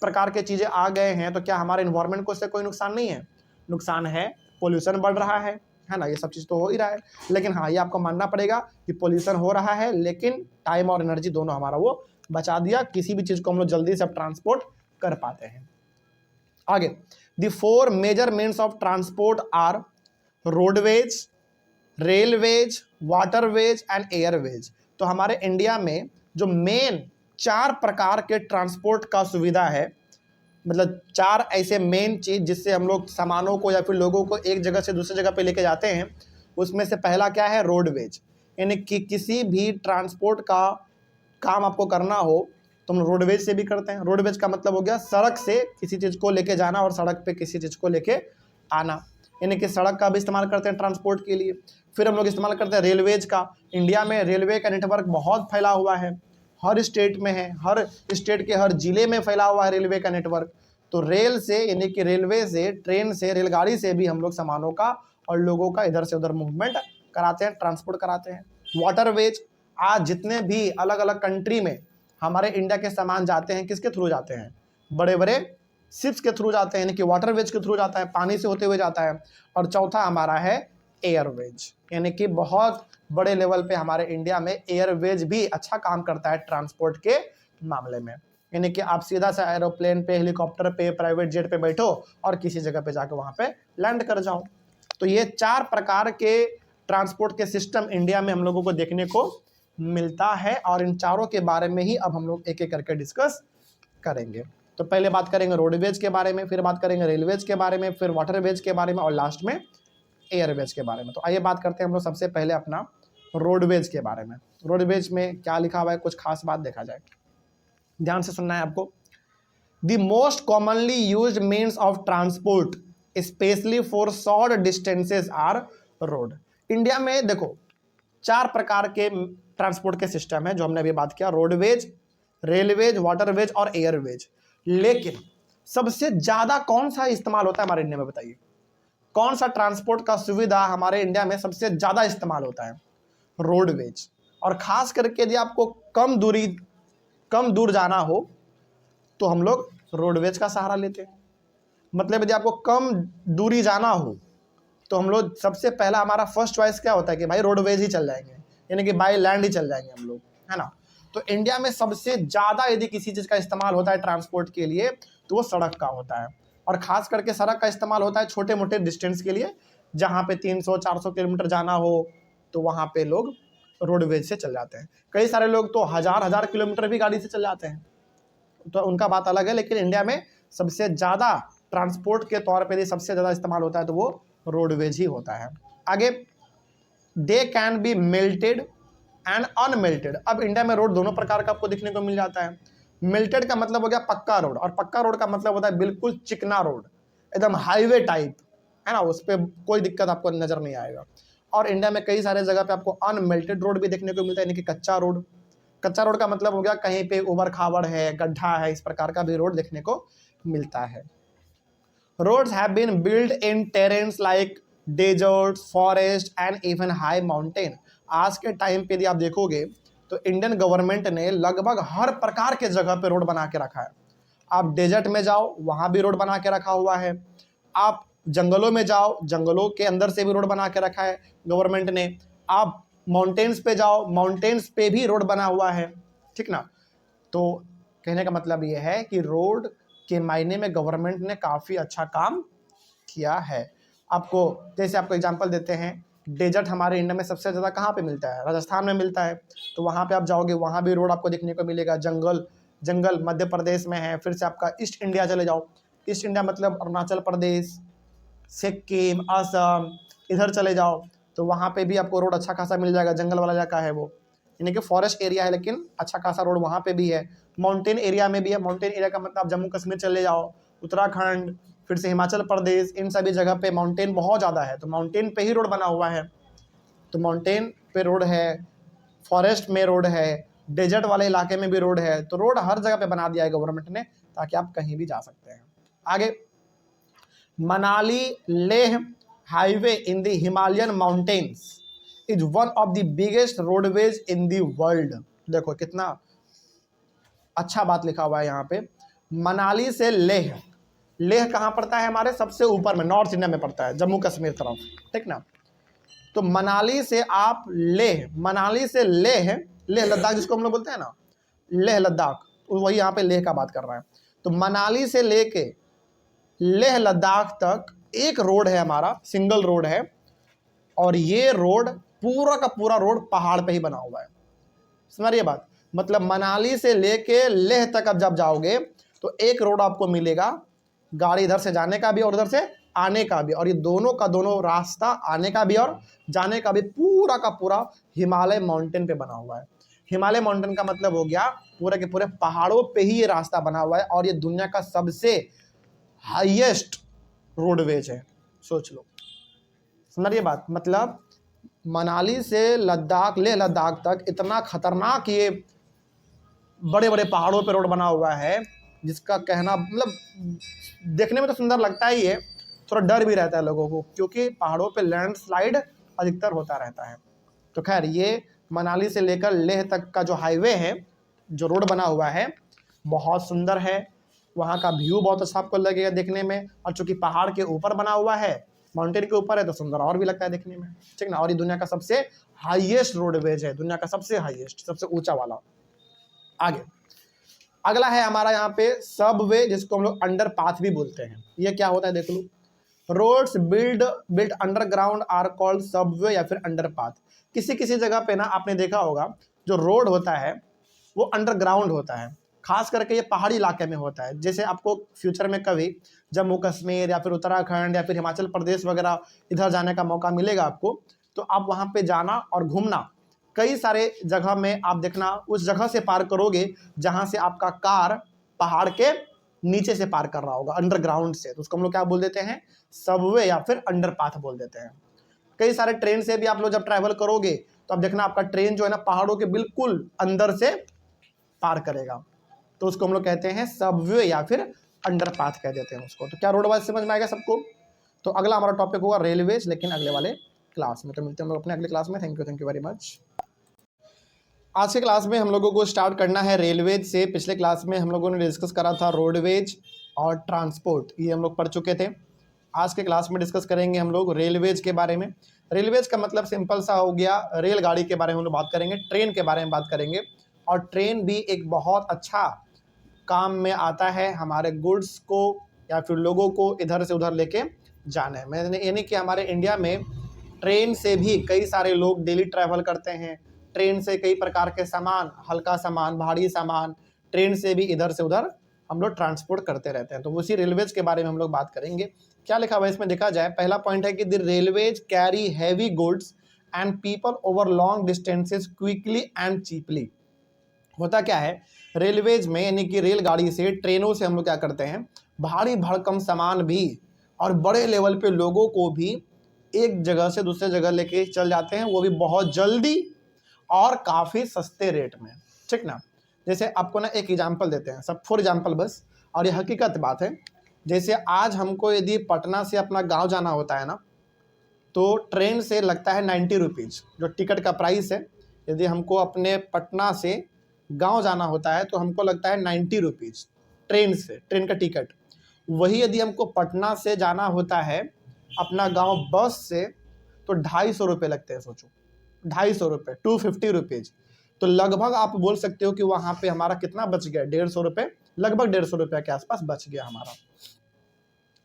प्रकार के चीज़ें आ गए हैं तो क्या हमारे इन्वायरमेंट को इससे कोई नुकसान नहीं है? नुकसान है, पोल्यूशन बढ़ रहा है ना, ये सब चीज़ तो हो ही रहा है। लेकिन हाँ, ये आपको मानना पड़ेगा कि पोल्यूशन हो रहा है, लेकिन टाइम और एनर्जी दोनों हमारा वो बचा दिया। किसी भी चीज़ को हम लोग जल्दी से अब ट्रांसपोर्ट कर पाते हैं। आगे, the 4 major means of transport are roadways, railways, waterways and airways. तो हमारे इंडिया में जो मेन 4 प्रकार के ट्रांसपोर्ट का सुविधा है, मतलब 4 ऐसे मेन चीज जिससे हम लोग सामानों को या फिर लोगों को एक जगह से दूसरी जगह पे लेके जाते हैं, उसमें से पहला क्या है? रोडवेज। यानी कि किसी भी ट्रांसपोर्ट का काम आपको करना हो तो हम रोडवेज से भी करते हैं। रोडवेज का मतलब हो गया सड़क से किसी चीज़ को लेके जाना और सड़क पे किसी चीज़ को लेके आना, यानी कि सड़क का भी इस्तेमाल करते हैं ट्रांसपोर्ट के लिए। फिर हम लोग इस्तेमाल करते हैं रेलवेज का। इंडिया में रेलवे का नेटवर्क बहुत फैला हुआ है, हर स्टेट में है, हर स्टेट के हर जिले में फैला हुआ है रेलवे का नेटवर्क। तो रेल से यानी कि रेलवे से, ट्रेन से, रेलगाड़ी से भी हम लोग सामानों का और लोगों का इधर से उधर मूवमेंट कराते हैं, ट्रांसपोर्ट कराते हैं। वाटरवेज, आज जितने भी अलग अलग कंट्री में हमारे इंडिया के सामान जाते हैं, किसके थ्रू जाते हैं? बड़े बड़े शिप्स के थ्रू जाते हैं, यानी कि वाटरवेज के थ्रू जाता है, पानी से होते हुए जाता है। और चौथा हमारा है एयरवेज, यानी कि बहुत बड़े लेवल पे हमारे इंडिया में एयरवेज भी अच्छा काम करता है ट्रांसपोर्ट के मामले में। यानी कि आप सीधा सा एरोप्लेन पे, हेलीकॉप्टर पे, प्राइवेट जेट पे बैठो और किसी जगह पे जाकर वहां पे लैंड कर जाओ। तो ये 4 प्रकार के ट्रांसपोर्ट के सिस्टम इंडिया में हम लोगों को देखने को मिलता है और इन चारों के बारे में ही अब हम लोग एक एक करके डिस्कस करेंगे। तो पहले बात करेंगे रोडवेज के बारे में, फिर बात करेंगे रेलवेज के बारे में, फिर वाटरवेज के बारे में और लास्ट में एयरवेज के बारे में। तो आइए बात करते हैं हम लोग सबसे पहले अपना रोडवेज के बारे में। रोडवेज में क्या लिखा हुआ है, कुछ खास बात देखा जाए, ध्यान से सुनना है आपको। The most commonly used means of transport specially for short distances are road. India में देखो 4 प्रकार के ट्रांसपोर्ट के सिस्टम है जो हमने अभी बात किया, रोडवेज, रेलवेज, वाटरवेज और एयरवेज। लेकिन सबसे ज्यादा कौन सा इस्तेमाल होता है हमारे इंडिया में? बताइए कौन सा ट्रांसपोर्ट का सुविधा हमारे इंडिया में सबसे ज्यादा इस्तेमाल होता है? रोडवेज। और खास करके यदि आपको कम दूर जाना हो तो हम लोग रोडवेज का सहारा लेते हैं। मतलब यदि आपको कम दूरी जाना हो तो हम लोग सबसे पहला हमारा फर्स्ट चॉइस क्या होता है कि भाई रोडवेज ही चल जाएंगे, यानी कि बाय लैंड ही चल जाएंगे हम लोग, है ना। तो इंडिया में सबसे ज़्यादा यदि किसी चीज़ का इस्तेमाल होता है ट्रांसपोर्ट के लिए तो वो सड़क का होता है। और ख़ास करके सड़क का इस्तेमाल होता है छोटे मोटे डिस्टेंस के लिए, जहाँ पे 300-400 किलोमीटर जाना हो तो वहाँ पे लोग रोडवेज से चल जाते हैं। कई सारे लोग तो हज़ार किलोमीटर भी गाड़ी से चल जाते हैं, तो उनका बात अलग है। लेकिन इंडिया में सबसे ज़्यादा ट्रांसपोर्ट के तौर पर सबसे ज़्यादा इस्तेमाल होता है तो वो रोडवेज ही होता है। आगे, they can be melted and unmelted. अब इंडिया में रोड दोनों प्रकार का आपको देखने को मिल जाता है। मेल्टेड का मतलब हो गया पक्का रोड, और पक्का रोड का मतलब होता है बिल्कुल चिकना रोड, एकदम हाईवे टाइप, है ना, उस पर कोई दिक्कत आपको नजर नहीं आएगा। और इंडिया में कई सारे जगह पे आपको अनमेल्टेड रोड भी देखने को मिलता है, यानी कि कच्चा रोड। कच्चा रोड का मतलब हो गया कहीं पे उबड़ खाबड़ है, गड्ढा है, इस प्रकार का भी रोड देखने को मिलता है। Roads have been built in terrains like deserts, forest and even high mountain. आज के टाइम पे यदि आप देखोगे तो इंडियन गवर्नमेंट ने लगभग हर प्रकार के जगह पे रोड बना के रखा है। आप डेजर्ट में जाओ वहाँ भी रोड बना के रखा हुआ है, आप जंगलों में जाओ जंगलों के अंदर से भी रोड बना के रखा है गवर्नमेंट ने, आप माउंटेन्स पे जाओ माउंटेन्स पे भी रोड बना हुआ है, ठीक ना। तो कहने का मतलब ये है कि रोड के मायने में गवर्नमेंट ने काफ़ी अच्छा काम किया है। आपको जैसे आपको एग्जांपल देते हैं, डेजर्ट हमारे इंडिया में सबसे ज़्यादा कहाँ पे मिलता है? राजस्थान में मिलता है। तो वहाँ पे आप जाओगे वहाँ भी रोड आपको देखने को मिलेगा। जंगल मध्य प्रदेश में है। फिर से आपका ईस्ट इंडिया चले जाओ, ईस्ट इंडिया मतलब अरुणाचल प्रदेश, सिक्किम, असम, इधर चले जाओ तो वहाँ पे भी आपको रोड अच्छा खासा मिल जाएगा। जंगल वाला इलाका है वो, यानी कि फॉरेस्ट एरिया है, लेकिन अच्छा खासा रोड वहाँ पे भी है। माउंटेन एरिया में भी है। माउंटेन एरिया का मतलब आप जम्मू कश्मीर चले जाओ, उत्तराखंड, फिर से हिमाचल प्रदेश, इन सभी जगह पे माउंटेन बहुत ज़्यादा है तो माउंटेन पे ही रोड बना हुआ है। तो माउंटेन पे रोड है, फॉरेस्ट में रोड है, डेजर्ट वाले इलाके में भी रोड है। तो रोड हर जगह पे बना दिया है गवर्नमेंट ने ताकि आप कहीं भी जा सकते हैं। आगे, Manali Leh highway in the Himalayan mountains is one of the biggest roadways in the world. देखो कितना अच्छा बात लिखा हुआ है यहाँ पे। मनाली से लेह, लेह कहाँ पड़ता है हमारे सबसे ऊपर में, नॉर्थ इंडिया में पड़ता है, जम्मू कश्मीर तरफ, ठीक ना। तो मनाली से आप लेह, मनाली से लेह, लेह लद्दाख जिसको हम लोग बोलते हैं ना, लेह लद्दाख, वही यहाँ पे लेह का बात कर रहा है। तो मनाली से लेके लेह लद्दाख तक एक रोड है हमारा, सिंगल रोड है, और ये रोड पूरा का पूरा रोड पहाड़ पे ही बना हुआ है। समझिए बात, मतलब मनाली से लेके लेह तक अब जब जाओगे तो एक रोड आपको मिलेगा, गाड़ी इधर से जाने का भी और उधर से आने का भी, और ये दोनों का दोनों रास्ता आने का भी और जाने का भी पूरा का पूरा हिमालय माउंटेन पे बना हुआ है। हिमालय माउंटेन का मतलब हो गया पूरे के पूरे पहाड़ों पे ही ये रास्ता बना हुआ है, और ये दुनिया का सबसे हाईएस्ट रोडवेज है, सोच लो। समझिए बात, मतलब मनाली से लद्दाख, लेह लद्दाख तक इतना खतरनाक ये बड़े बड़े पहाड़ों पे रोड बना हुआ है, जिसका कहना मतलब देखने में तो सुंदर लगता ही है, थोड़ा डर भी रहता है लोगों को, क्योंकि पहाड़ों पे लैंडस्लाइड अधिकतर होता रहता है। तो खैर ये मनाली से लेकर लेह तक का जो हाईवे है, जो रोड बना हुआ है, बहुत सुंदर है। वहाँ का व्यू बहुत अच्छा आपको लगेगा देखने में, और चूंकि पहाड़ के ऊपर बना हुआ है, माउंटेन के ऊपर है, तो सुंदर और भी लगता है देखने में, ठीक ना। और ये दुनिया का सबसे हाईएस्ट रोडवेज है, दुनिया का सबसे हाईएस्ट, सबसे ऊंचा वाला। आगे अगला है हमारा यहाँ पे सबवे, जिसको हम लोग अंडर पाथ भी बोलते हैं। ये क्या होता है देख लो। Roads built underground are called subway या फिर अंडर पाथ। किसी किसी जगह पे ना आपने देखा होगा जो रोड होता है वो अंडरग्राउंड होता है, खास करके ये पहाड़ी इलाके में होता है। जैसे आपको फ्यूचर में कभी जम्मू कश्मीर या फिर उत्तराखंड या फिर हिमाचल प्रदेश वगैरह इधर जाने का मौका मिलेगा आपको, तो आप वहाँ पे जाना और घूमना, कई सारे जगह में आप देखना उस जगह से पार करोगे जहाँ से आपका कार पहाड़ के नीचे से पार कर रहा होगा, अंडरग्राउंड से, तो उसको हम लोग क्या बोल देते हैं, सबवे या फिर अंडरपाथ बोल देते हैं। कई सारे ट्रेन से भी आप लोग जब ट्रैवल करोगे तो आप देखना आपका ट्रेन जो है ना पहाड़ों के बिल्कुल अंदर से पार करेगा, तो उसको हम लोग कहते हैं सबवे या फिर अंडरपाथ कह देते हैं उसको। तो क्या रोड वाइज समझ में आएगा सबको। तो अगला हमारा टॉपिक होगा रेलवेज, लेकिन अगले वाले क्लास में। तो मिलते हैं हम लोग अपने अगले क्लास में। Thank you very much. आज के क्लास में हम लोगों को स्टार्ट करना है रेलवेज से। पिछले क्लास में हम लोगों ने डिस्कस करा था रोडवेज और ट्रांसपोर्ट, ये हम लोग पढ़ चुके थे। आज के क्लास में डिस्कस करेंगे हम लोग रेलवेज के बारे में। रेलवेज का मतलब सिंपल सा हो गया, रेलगाड़ी के बारे में हम लोग बात करेंगे, ट्रेन के बारे में बात करेंगे। और ट्रेन भी एक बहुत अच्छा काम में आता है, हमारे गुड्स को या फिर लोगों को इधर से उधर लेके जाना है। मैंने यानी कि हमारे इंडिया में ट्रेन से भी कई सारे लोग डेली ट्रैवल करते हैं। ट्रेन से कई प्रकार के सामान, हल्का सामान, भारी सामान, ट्रेन से भी इधर से उधर हम लोग ट्रांसपोर्ट करते रहते हैं। तो उसी रेलवेज के बारे में हम लोग बात करेंगे। क्या लिखा हुआ है इसमें देखा जाए, पहला पॉइंट है कि the railways carry heavy goods and people over long distances quickly and cheaply. होता क्या है रेलवेज में, यानी कि रेलगाड़ी से, ट्रेनों से हम लोग क्या करते हैं, भारी भरकम सामान भी और बड़े लेवल पे लोगों को भी एक जगह से दूसरे जगह लेके चल जाते हैं, वो भी बहुत जल्दी और काफ़ी सस्ते रेट में, ठीक ना। जैसे आपको ना एक एग्जांपल देते हैं, सब फॉर एग्जांपल बस, और ये हकीकत बात है। जैसे आज हमको यदि पटना से अपना गांव जाना होता है ना, तो ट्रेन से लगता है 90 रुपीज़, जो टिकट का प्राइस है। यदि हमको अपने पटना से गांव जाना होता है तो हमको लगता है 90 रुपीज़ ट्रेन से, ट्रेन का टिकट। वही यदि हमको पटना से जाना होता है अपना गांव बस से, तो 250 रुपये लगते हैं। सोचो 250 रुपये, 250 रुपीज़। तो लगभग आप बोल सकते हो कि वहाँ पे हमारा कितना बच गया, 150 रुपये, लगभग 150 रुपये के आसपास बच गया हमारा।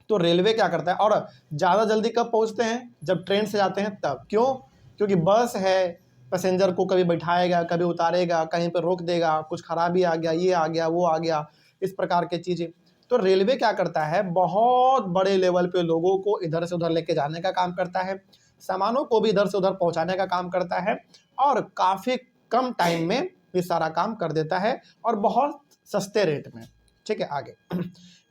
तो रेलवे क्या करता है, और ज़्यादा जल्दी कब पहुँचते हैं, जब ट्रेन से जाते हैं तब। क्यों? क्योंकि बस है, पैसेंजर को कभी बैठाएगा, कभी उतारेगा, कहीं पर रोक देगा, कुछ खराबी आ गया, ये आ गया, वो आ गया, इस प्रकार की चीज़ें। तो रेलवे क्या करता है, बहुत बड़े लेवल पे लोगों को इधर से उधर लेके जाने का काम करता है, सामानों को भी इधर से उधर पहुंचाने का काम करता है, और काफ़ी कम टाइम में ये सारा काम कर देता है और बहुत सस्ते रेट में, ठीक है। आगे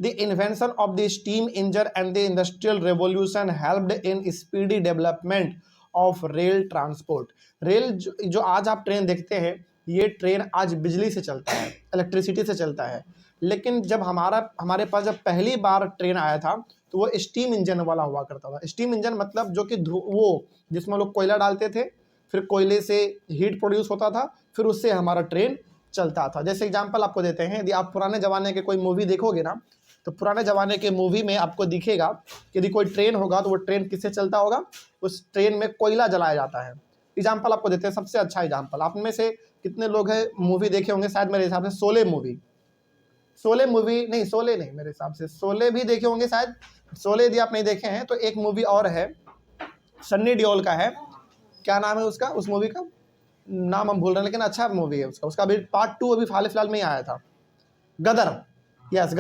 the invention of the steam engine and the industrial revolution helped in speedy development of rail transport. Rail जो आज आप ट्रेन देखते हैं, ये ट्रेन आज बिजली से चलता है, इलेक्ट्रिसिटी से चलता है। लेकिन जब हमारे पास जब पहली बार ट्रेन आया था तो वो स्टीम इंजन वाला हुआ करता था। स्टीम इंजन मतलब जो कि वो जिसमें लोग कोयला डालते थे, फिर कोयले से हीट प्रोड्यूस होता था, फिर उससे हमारा ट्रेन चलता था। जैसे एग्जांपल आपको देते हैं, यदि आप पुराने ज़माने के कोई मूवी देखोगे ना, तो पुराने ज़माने के मूवी में आपको दिखेगा कि यदि कोई ट्रेन होगा तो वो ट्रेन किससे चलता होगा, उस ट्रेन में कोयला जलाया जाता है। एग्जाम्पल आपको देते हैं, सबसे अच्छा एग्जाम्पल, आप में से कितने लोग हैं मूवी देखे होंगे, शायद मेरे हिसाब से शोले मूवी नहीं, मेरे हिसाब से शोले भी देखे होंगे शायद। शोले यदि आप नहीं देखे हैं तो एक मूवी और है, सन्नी देओल का है, क्या नाम है उसका, उस मूवी का नाम हम भूल रहे हैं, लेकिन अच्छा मूवी है उसका अभी पार्ट 2 अभी हाल फिलहाल में ही आया था, गदर। यस,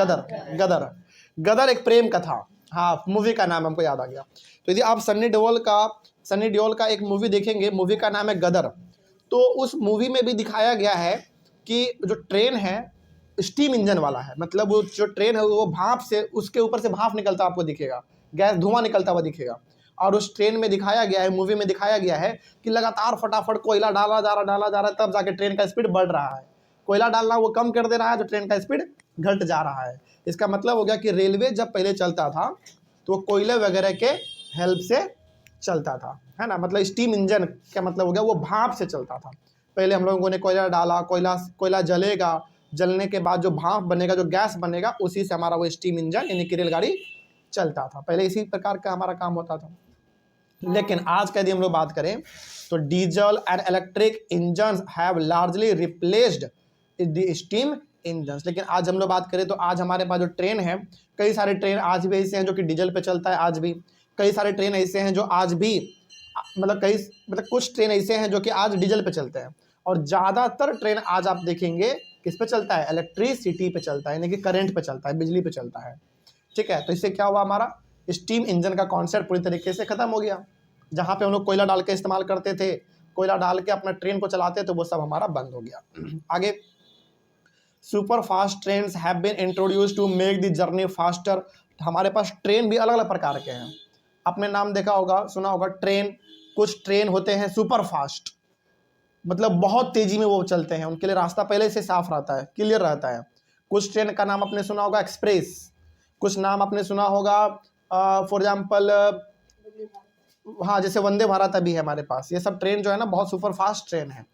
गदर एक प्रेम कथा, हाँ मूवी का नाम हमको याद आ गया। तो यदि आप सन्नी देओल का एक मूवी देखेंगे, मूवी का नाम है गदर। तो उस मूवी में भी दिखाया गया है कि जो ट्रेन है स्टीम इंजन वाला है, मतलब वो जो ट्रेन है वो भाप से, उसके ऊपर से भाप निकलता आपको दिखेगा, गैस धुआं निकलता हुआ दिखेगा। और उस ट्रेन में दिखाया गया है, मूवी में दिखाया गया है कि लगातार फटाफट कोयला डाला जा रहा है, तब जाके ट्रेन का स्पीड बढ़ रहा है। कोयला डालना वो कम कर दे रहा है, तो ट्रेन का स्पीड घट जा रहा है। इसका मतलब हो गया कि रेलवे जब पहले चलता था तो कोयले वगैरह के हेल्प से चलता था, है ना, मतलब स्टीम इंजन का मतलब हो गया वो भाप से चलता था। पहले हम लोगों ने कोयला डाला, कोयला जलेगा, जलने के बाद जो भाप बनेगा, जो गैस बनेगा, उसी से हमारा वो स्टीम इंजन यानी कि रेलगाड़ी चलता था। पहले इसी प्रकार का हमारा काम होता था। लेकिन आज का यदि हम लोग बात करें तो diesel and electric engine have largely replaced the steam engine. लेकिन आज हम लोग बात करें तो आज हमारे पास जो ट्रेन है, कई सारे ट्रेन आज भी ऐसे हैं जो कि डीजल पे चलता है, आज भी कई सारे ट्रेन ऐसे हैं जो आज भी मतलब कुछ ट्रेन ऐसे हैं जो कि आज डीजल पे चलते हैं, और ज़्यादातर ट्रेन आज आप देखेंगे किस पे चलता है, इलेक्ट्रिसिटी पे चलता है, यानी कि करंट पे चलता है, बिजली पे चलता है। ठीक है, तो इससे क्या हुआ, हमारा स्टीम इंजन का कॉन्सेप्ट पूरी तरीके से खत्म हो गया। जहाँ पे हम लोग कोयला डाल के इस्तेमाल करते थे, कोयला डाल के अपना ट्रेन को चलाते थे, वो सब हमारा बंद हो गया। आगे, super fast train have been introduce to make the journey faster. हमारे पास ट्रेन भी अलग अलग प्रकार के हैं, आपने नाम देखा होगा, सुना होगा ट्रेन। कुछ ट्रेन होते हैं सुपर फास्ट, मतलब बहुत तेजी में वो चलते हैं, उनके लिए रास्ता पहले से साफ रहता है, क्लियर रहता है। कुछ ट्रेन का नाम आपने सुना होगा एक्सप्रेस, कुछ नाम आपने सुना होगा फॉर एग्जाम्पल, हाँ जैसे वंदे भारत अभी है हमारे पास। ये सब ट्रेन जो है ना बहुत सुपर फास्ट ट्रेन है।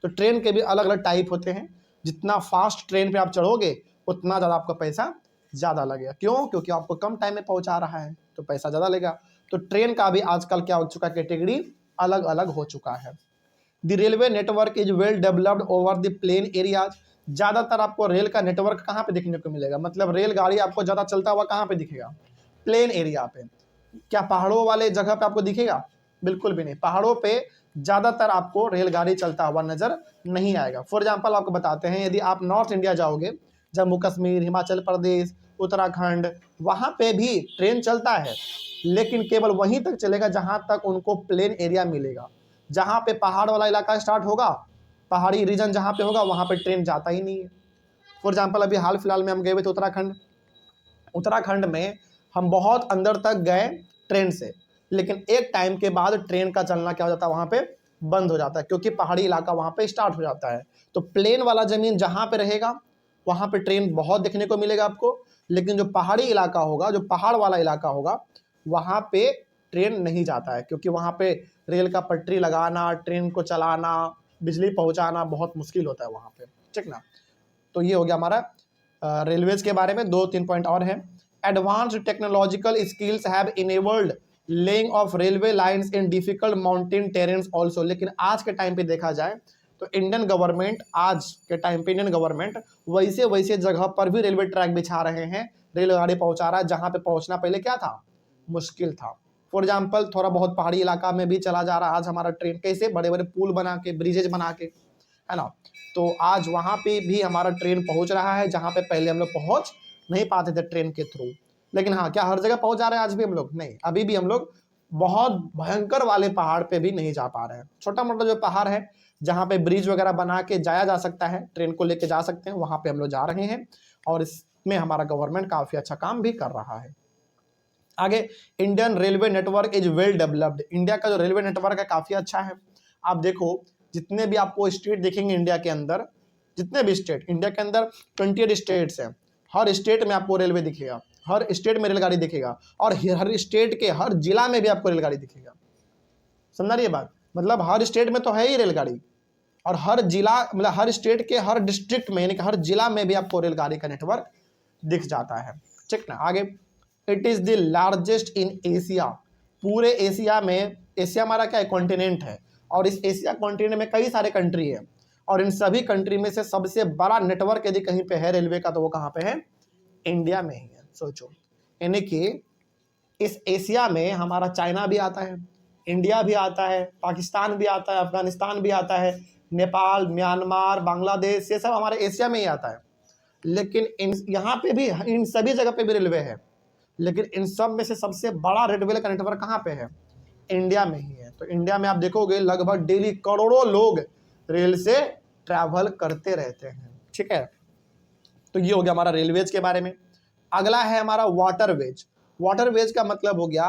तो ट्रेन के भी अलग अलग टाइप होते हैं, जितना फास्ट ट्रेन पे आप चढ़ोगे उतना ज़्यादा आपका पैसा ज़्यादा लगेगा। क्यों? क्योंकि आपको कम टाइम में पहुंचा रहा है तो पैसा ज़्यादा लगेगा। तो ट्रेन का भी आजकल क्या हो चुका है, कैटेगरी अलग अलग हो चुका है। The railway network is well developed over the plain areas. ज़्यादातर आपको रेल का नेटवर्क कहाँ पे देखने को मिलेगा, मतलब रेलगाड़ी आपको ज़्यादा चलता हुआ कहाँ पे दिखेगा, प्लेन एरिया पे। क्या पहाड़ों वाले जगह पे आपको दिखेगा? बिल्कुल भी नहीं, पहाड़ों पे ज़्यादातर आपको रेलगाड़ी चलता हुआ नजर नहीं आएगा। फॉर एग्जाम्पल आपको बताते हैं, यदि आप नॉर्थ इंडिया जाओगे, जम्मू कश्मीर, हिमाचल प्रदेश, उत्तराखंड, वहाँ पे भी ट्रेन चलता है, लेकिन केवल वहीं तक चलेगा जहाँ तक उनको प्लेन एरिया मिलेगा। जहाँ पे पहाड़ वाला इलाका स्टार्ट होगा, पहाड़ी रीजन जहाँ पे होगा, वहाँ पे ट्रेन जाता ही नहीं है। फॉर एग्जाम्पल अभी हाल फिलहाल में हम गए हुए थे उत्तराखंड में हम बहुत अंदर तक गए ट्रेन से, लेकिन एक टाइम के बाद ट्रेन का चलना क्या हो जाता है, वहाँ पे बंद हो जाता है, क्योंकि पहाड़ी इलाका वहाँ पे स्टार्ट हो जाता है। तो प्लेन वाला ज़मीन जहाँ पे रहेगा वहाँ पे ट्रेन बहुत देखने को मिलेगा आपको, लेकिन जो पहाड़ी इलाका होगा, जो पहाड़ वाला इलाका होगा, वहाँ पे ट्रेन नहीं जाता है, क्योंकि वहाँ पे रेल का पटरी लगाना, ट्रेन को चलाना, बिजली पहुँचाना बहुत मुश्किल होता है वहाँ पे। ठीक ना। तो ये हो गया हमारा रेलवेज के बारे में। 2-3 पॉइंट और हैं। Advanced technological skills have enabled laying of railway lines in difficult mountain terrains also. लेकिन आज के टाइम पे देखा जाए तो इंडियन गवर्नमेंट, आज के टाइम पे इंडियन गवर्नमेंट वैसे वैसे जगह पर भी रेलवे ट्रैक बिछा रहे हैं, रेलगाड़ी पहुंचा रहा है जहां पे पहुंचना पहले क्या था, मुश्किल था। फॉर एग्जाम्पल थोड़ा बहुत पहाड़ी इलाका में भी चला जा रहा है आज हमारा ट्रेन, कैसे, बड़े बड़े पुल बना के, ब्रिजेज बना के, है ना। तो आज वहाँ पे भी हमारा ट्रेन पहुँच रहा है जहाँ पे पहले हम लोग पहुँच नहीं पाते थे ट्रेन के थ्रू। लेकिन हाँ, क्या हर जगह पहुँच जा रहे हैं आज भी हम लोग? नहीं, अभी भी हम लोग बहुत भयंकर वाले पहाड़ पे भी नहीं जा पा रहे हैं। छोटा मोटा जो पहाड़ है जहाँ पे ब्रिज वगैरह बना के जाया जा सकता है, ट्रेन को लेके जा सकते हैं, वहाँ पे हम लोग जा रहे हैं, और इसमें हमारा गवर्नमेंट काफ़ी अच्छा काम भी कर रहा है। आगे, Indian railway network is well developed. India का जो रेलवे नेटवर्क है काफ़ी अच्छा है। आप देखो, जितने भी आपको स्टेट देखेंगे इंडिया के अंदर, जितने भी स्टेट इंडिया के अंदर 28 स्टेट्स हैं, हर स्टेट में आपको रेलवे दिखेगा, हर स्टेट में रेलगाड़ी दिखेगा, और हर स्टेट के हर जिला में भी आपको रेलगाड़ी दिखेगा। समझा रही है बात? मतलब हर स्टेट में तो है ही रेलगाड़ी, और हर जिला मतलब हर स्टेट के हर डिस्ट्रिक्ट में यानी कि हर जिला में भी आपको रेलगाड़ी का नेटवर्क दिख जाता है। ठीक ना, आगे, it is the largest in Asia, पूरे एशिया में, एशिया हमारा क्या है, कॉन्टिनेंट है, और इस एशिया कॉन्टिनेंट में कई सारे कंट्री है, और इन सभी कंट्री में से सबसे बड़ा नेटवर्क यदि कहीं पे है रेलवे का तो वो कहाँ पे है, इंडिया में ही है। सोचो, यानी कि इस एशिया में हमारा चाइना भी आता है, इंडिया भी आता है, पाकिस्तान भी आता है, अफगानिस्तान भी आता है, नेपाल, म्यांमार, बांग्लादेश, ये सब हमारे एशिया में ही आता है। लेकिन इन यहाँ पे भी, इन सभी जगह पे भी रेलवे है, लेकिन इन सब में से सबसे बड़ा रेलवे का नेटवर्क कहाँ पे है, इंडिया में ही है। तो इंडिया में आप देखोगे लगभग डेली करोड़ों लोग रेल से ट्रैवल करते रहते हैं। ठीक है, तो ये हो गया हमारा रेलवेज के बारे में। अगला है हमारा वाटरवेज। वाटरवेज का मतलब हो गया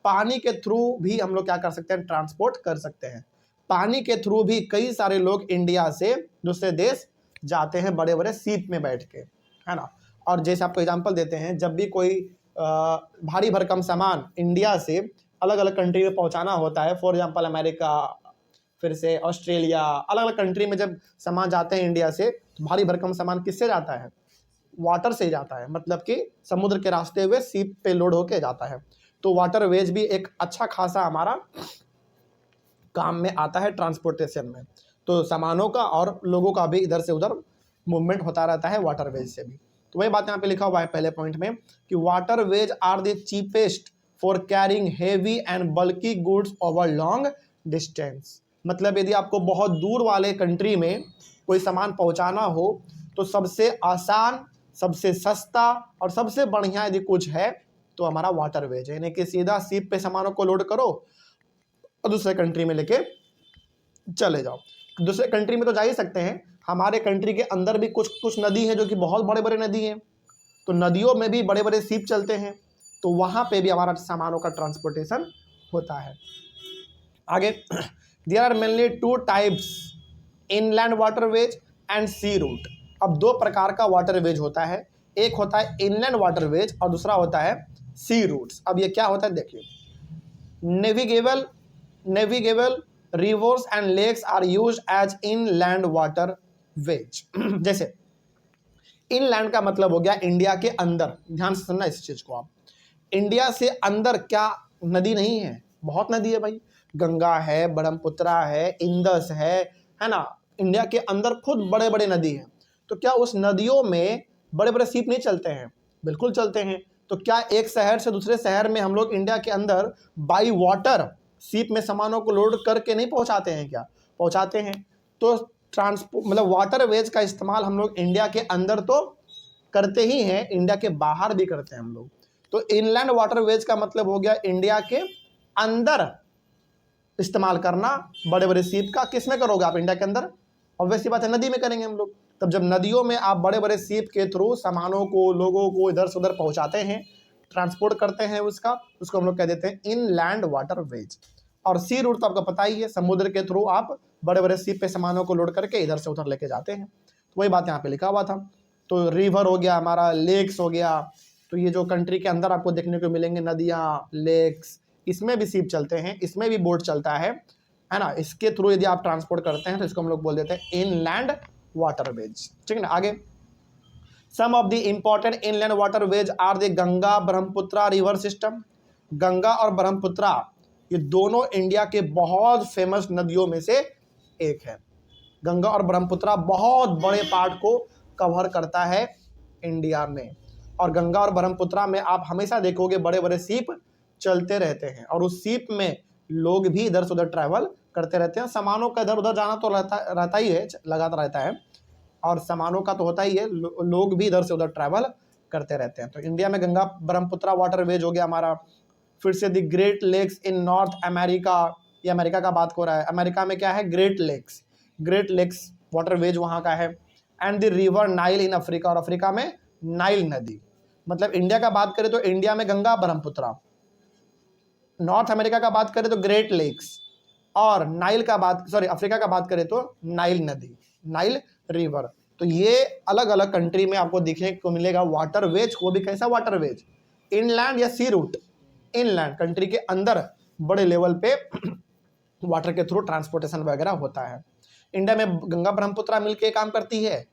पानी के थ्रू भी हम लोग क्या कर सकते हैं, ट्रांसपोर्ट कर सकते हैं। पानी के थ्रू भी कई सारे लोग इंडिया से दूसरे देश जाते हैं बड़े बड़े सीप में बैठ के, है ना। और जैसे आपको एग्जांपल देते हैं, जब भी कोई भारी भरकम सामान इंडिया से अलग अलग कंट्री में पहुंचाना होता है, फॉर एग्जांपल अमेरिका, फिर से ऑस्ट्रेलिया, अलग अलग कंट्री में जब सामान जाते हैं इंडिया से, तो भारी भरकम सामान किससे जाता है, वाटर से जाता है, मतलब कि समुद्र के रास्ते हुए सीप पे लोड होके जाता है। तो वाटरवेज भी एक अच्छा खासा हमारा काम में आता है ट्रांसपोर्टेशन में। तो सामानों का और लोगों का भी इधर से उधर मूवमेंट होता रहता है वाटरवेज से भी। तो वही बात यहाँ पे लिखा हुआ है पहले पॉइंट में कि waterways are the cheapest for carrying heavy and bulky goods over long distance. मतलब यदि आपको बहुत दूर वाले कंट्री में कोई सामान पहुंचाना हो तो सबसे आसान, सबसे सस्ता और सबसे बढ़िया यदि कुछ है तो हमारा वाटरवेज है, यानी कि सीधा सीप पे सामानों को लोड करो और दूसरे कंट्री में लेके चले जाओ। दूसरे कंट्री में तो जा ही सकते हैं, हमारे कंट्री के अंदर भी कुछ कुछ नदी है जो कि बहुत बड़े बड़े नदी हैं, तो नदियों में भी बड़े बड़े सीप चलते हैं, तो वहाँ पे भी हमारा सामानों का ट्रांसपोर्टेशन होता है। आगे, there are mainly two types, inland waterways and sea route. अब दो प्रकार का वाटरवेज होता है, एक होता है इनलैंड वाटरवेज और दूसरा होता है सी रूट्स। अब ये क्या होता है देखिए, navigable rivers and lakes are used as inland waterways. जैसे इनलैंड का मतलब हो गया इंडिया के अंदर, ध्यान से सुनना इस चीज को आप, इंडिया से अंदर क्या नदी नहीं है, बहुत नदी है भाई, गंगा है, ब्रह्मपुत्रा है, इंदस है ना। इंडिया के अंदर खुद बड़े बड़े नदी हैं, तो क्या उस नदियों में बड़े बड़े सीप नहीं चलते हैं, बिल्कुल चलते हैं। तो क्या एक शहर से दूसरे शहर में हम लोग इंडिया के अंदर बाई वाटर सीप में सामानों को लोड करके नहीं पहुंचाते हैं, क्या पहुंचाते हैं। तो ट्रांसपोर्ट मतलब वाटरवेज का इस्तेमाल हम लोग इंडिया के अंदर तो करते ही हैं, इंडिया के बाहर भी करते हैं हम लोग। तो इनलैंड वाटरवेज का मतलब हो गया इंडिया के अंदर इस्तेमाल करना बड़े बड़े सीप का। किस में करोगे आप, इंडिया के अंदर, ऑब्वियसली बात है नदी में करेंगे हम लोग। तब जब नदियों में आप बड़े बड़े सीप के थ्रू सामानों को, लोगों को इधर से उधर पहुंचाते हैं, ट्रांसपोर्ट करते हैं उसको हम लोग कह देते हैं इनलैंड वाटरवेज। और सी रूट तो आपको पता ही है, समुद्र के थ्रू आप बड़े बड़े सीप पे सामानों को लोड करके इधर से उधर लेके जाते हैं। तो वही बात यहाँ पे लिखा हुआ था। तो रिवर हो गया हमारा, लेक्स हो गया, तो ये जो कंट्री के अंदर आपको देखने को मिलेंगे नदियाँ, लेक्स, इसमें भी सीप चलते हैं, इसमें भी बोट चलता है ना। इसके थ्रू यदि आप ट्रांसपोर्ट करते हैं तो इसको हम लोग बोल देते हैं इनलैंड वाटरवेज। ठीक है ना। आगे, some of the important inland waterways are the Ganga Brahmaputra river system. Ganga और ब्रह्मपुत्रा ये दोनों इंडिया के बहुत फेमस नदियों में से एक है। गंगा और ब्रह्मपुत्रा बहुत बड़े पार्ट को कवर करता है इंडिया में, और गंगा और ब्रह्मपुत्रा में आप हमेशा देखोगे बड़े बड़े सीप चलते रहते हैं, और उस सीप में लोग भी इधर से उधर ट्रैवल करते रहते हैं। सामानों का इधर उधर जाना तो रहता ही है, लगातार रहता है, और सामानों का तो होता ही है, लोग भी इधर से उधर ट्रैवल करते रहते हैं। तो इंडिया में गंगा ब्रह्मपुत्रा वाटरवेज हो गया हमारा। फिर से the great lakes in North America, ये अमेरिका का बात हो रहा है, अमेरिका में क्या है, ग्रेट लेक्स वाटरवेज वहाँ का है। And the river Nile in Africa, और अफ्रीका में नाइल नदी। मतलब इंडिया का बात करें तो इंडिया में गंगा ब्रह्मपुत्रा, नॉर्थ अमेरिका का बात करें तो ग्रेट लेक्स, और नाइल का बात अफ्रीका का बात करें तो नाइल नदी, नाइल रिवर। तो ये अलग अलग कंट्री में आपको देखने को मिलेगा वाटरवेज। वो भी कैसा वाटरवेज, इनलैंड या सी रूट, इनलैंड कंट्री के अंदर बड़े लेवल पे वाटर के थ्रू ट्रांसपोर्टेशन वगैरह होता है। इंडिया में गंगा ब्रह्मपुत्रा मिलके काम करती है,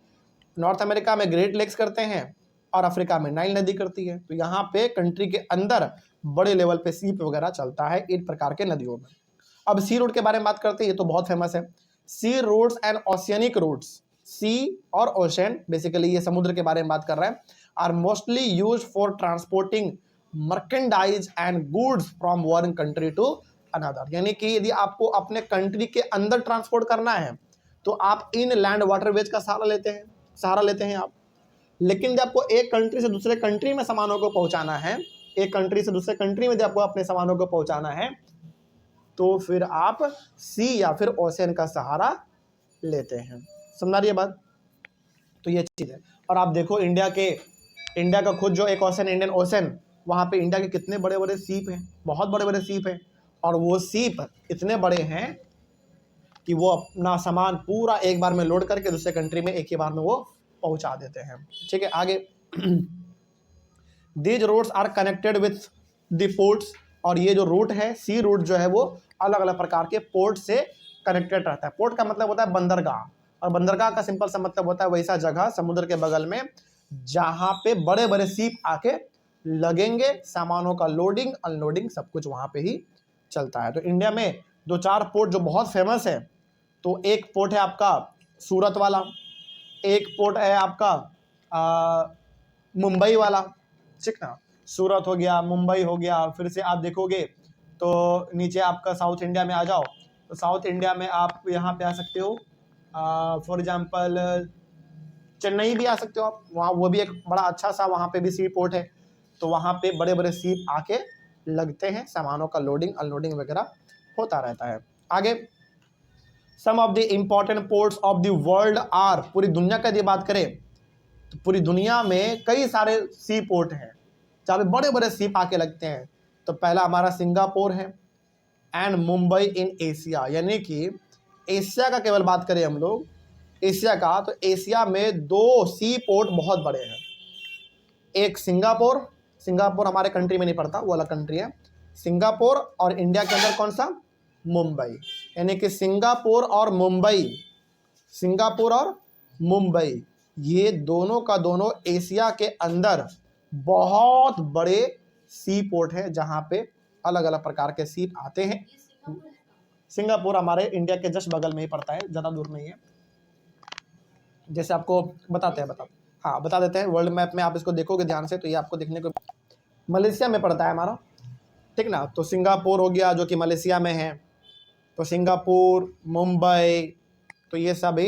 नॉर्थ अमेरिका में ग्रेट लेक्स करते हैं और अफ्रीका में नाइल नदी करती है। तो यहाँ पे कंट्री के अंदर बड़े लेवल पे सीप वगैरह चलता है इन प्रकार के नदियों में। अब सी रूट के बारे में बात करते हैं, ये तो बहुत फेमस है। Sea routes and oceanic routes, sea और ओशन बेसिकली ये समुद्र के बारे में बात कर रहे हैं, are mostly use for transporting merchandise and goods from one country to another. यानी कि यदि आपको अपने कंट्री के अंदर ट्रांसपोर्ट करना है तो आप इन लैंड वाटरवेज का सहारा लेते हैं आप। लेकिन जब आपको एक कंट्री से दूसरे कंट्री में सामानों को पहुंचाना है, एक कंट्री से दूसरे कंट्री में जब आपको अपने सामानों को पहुंचाना है, तो फिर आप सी या फिर ओशन का सहारा लेते हैं। समझा रही है बात? तो ये चीज़ है। और आप देखो इंडिया का खुद जो एक ओशन, इंडियन ओशन, वहाँ पे इंडिया के कितने बड़े बड़े सीप हैं, बहुत बड़े बड़े सीप हैं। और वो सीप इतने बड़े हैं कि वो अपना सामान पूरा एक बार में लोड करके दूसरे कंट्री में एक ही बार में वो पहुंचा देते हैं। ठीक है, आगे these roads are connected with the ports, और ये जो रूट है सी रूट जो है वो अलग अलग प्रकार के पोर्ट से कनेक्टेड रहता है। पोर्ट का मतलब होता है बंदरगाह, और बंदरगाह का सिंपल सा मतलब होता है वैसा जगह समुद्र के बगल में जहाँ पे बड़े बड़े सीप आके लगेंगे, सामानों का लोडिंग अनलोडिंग सब कुछ वहाँ पे ही चलता है। तो इंडिया में 2-4 पोर्ट जो बहुत फेमस है, तो एक पोर्ट है आपका सूरत वाला, एक पोर्ट है आपका मुंबई वाला, ठीक ना, सूरत हो गया, मुंबई हो गया। फिर से आप देखोगे तो नीचे आपका साउथ इंडिया में आ जाओ, तो साउथ इंडिया में आप यहाँ पे आ सकते हो, फॉर एग्जांपल चेन्नई भी आ सकते हो आप, वहाँ वो भी एक बड़ा अच्छा सा वहाँ पे भी सी पोर्ट है। तो वहाँ पे बड़े बड़े सीप आके लगते हैं, सामानों का लोडिंग अनलोडिंग वगैरह होता रहता है। आगे some of the important ports of the world are, पूरी दुनिया का यदि बात करें तो पूरी दुनिया में कई सारे सी पोर्ट हैं जहाँ पे बड़े बड़े सीप आके लगते हैं। तो पहला हमारा सिंगापुर है, एंड मुंबई इन एशिया, यानी कि एशिया का केवल बात करें हम लोग एशिया का, तो एशिया में 2 सी पोर्ट बहुत बड़े हैं। एक सिंगापुर हमारे कंट्री में नहीं पड़ता, वो अलग कंट्री है। सिंगापुर और इंडिया के अंदर कौन सा? मुंबई। यानी कि सिंगापुर और मुंबई ये दोनों का दोनों एशिया के अंदर बहुत बड़े सी पोर्ट है जहाँ पे अलग अलग प्रकार के सीप आते हैं। सिंगापुर हमारे इंडिया के जस्ट बगल में ही पड़ता है, ज़्यादा दूर नहीं है। जैसे आपको बता देते हैं वर्ल्ड मैप में, आप इसको देखोगे ध्यान से तो ये आपको देखने को मलेशिया में पड़ता है हमारा, ठीक ना। तो सिंगापुर हो गया जो कि मलेशिया में है, तो सिंगापुर, मुंबई, तो ये सभी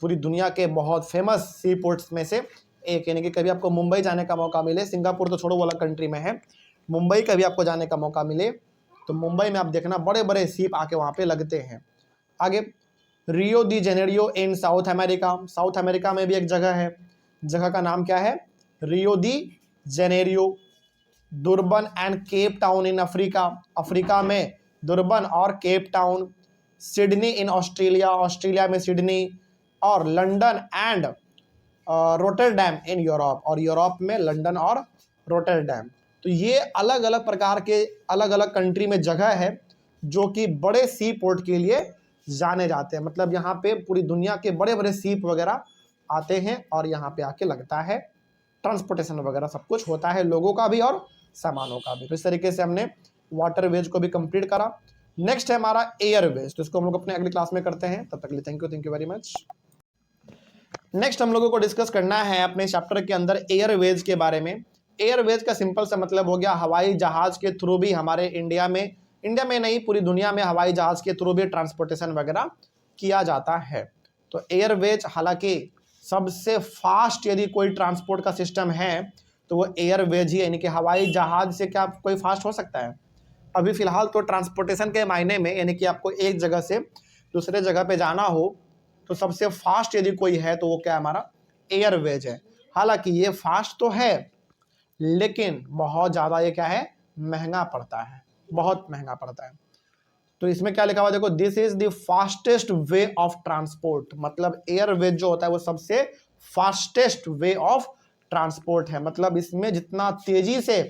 पूरी दुनिया के बहुत फेमस सी पोर्ट्स में से एक। यानी कि कभी आपको मुंबई जाने का मौका मिले, सिंगापुर तो छोड़ो वाला कंट्री में है, मुंबई कभी आपको जाने का मौका मिले तो मुंबई में आप देखना बड़े बड़े सीप आके वहाँ पे लगते हैं। आगे रियो दी जेनेरियो इन साउथ अमेरिका में भी एक जगह है, जगह का नाम क्या है? Rio de Janeiro. Durban and Cape Town in Africa में दुर्बन और Cape Town. Sydney in Australia में सिडनी, और London and Rotterdam in Europe, और यूरोप में लंदन और रोटरडैम। तो ये अलग अलग प्रकार के अलग अलग कंट्री में जगह है जो कि बड़े सी पोर्ट के लिए जाने जाते हैं। मतलब यहाँ पे पूरी दुनिया के बड़े बड़े सीप वगैरह आते हैं और यहाँ पे आके लगता है, ट्रांसपोर्टेशन वगैरह सब कुछ होता है, लोगों का भी और सामानों का भी। तो इस तरीके से हमने वाटरवेज को भी कंप्लीट करा। नेक्स्ट है हमारा एयरवेज, तो इसको हम लोग अपने अगली क्लास में करते हैं। तब तक के लिए thank you very much. Next हम लोगों को डिस्कस करना है अपने चैप्टर के अंदर एयरवेज के बारे में। एयरवेज का सिंपल सा मतलब हो गया हवाई जहाज के थ्रू भी हमारे इंडिया में नहीं पूरी दुनिया में हवाई जहाज के थ्रू भी ट्रांसपोर्टेशन वगैरह किया जाता है। तो एयरवेज हालांकि सबसे फास्ट यदि कोई ट्रांसपोर्ट का सिस्टम है तो वो एयरवेज ही, यानी कि हवाई जहाज से क्या कोई फास्ट हो सकता है? अभी फिलहाल तो ट्रांसपोर्टेशन के मायने में, यानी कि आपको एक जगह से दूसरे जगह पे जाना हो तो सबसे फास्ट यदि कोई है तो वो क्या हमारा एयरवेज है। हालांकि ये फास्ट तो है लेकिन बहुत ज़्यादा ये क्या है, महंगा पड़ता है, बहुत महंगा पड़ता है। तो इसमें क्या लिखा हुआ देखो, this is the fastest way of transport. मतलब एयरवेज जो होता है वो सबसे फास्टेस्ट वे ऑफ ट्रांसपोर्ट है। मतलब इसमें जितना तेजी से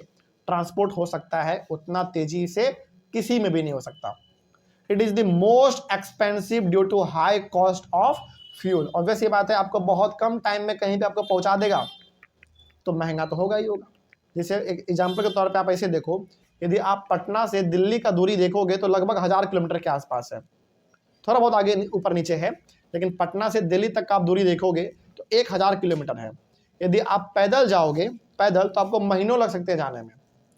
ट्रांसपोर्ट हो सकता है उतना तेजी से किसी में भी नहीं हो सकता। It is the most expensive due to high cost of fuel. Obvious ये बात है, आपको बहुत कम टाइम में कहीं पे आपको पहुंचा देगा तो महंगा तो होगा ही होगा। जैसे एक एग्जाम्पल के तौर पे आप ऐसे देखो, यदि आप पटना से दिल्ली का दूरी देखोगे तो लगभग 1000 किलोमीटर के आसपास है, थोड़ा बहुत आगे ऊपर नीचे है, लेकिन पटना से दिल्ली तक का आप दूरी देखोगे तो 1000 किलोमीटर है। यदि आप पैदल जाओगे पैदल तो आपको महीनों लग सकते हैं जाने में,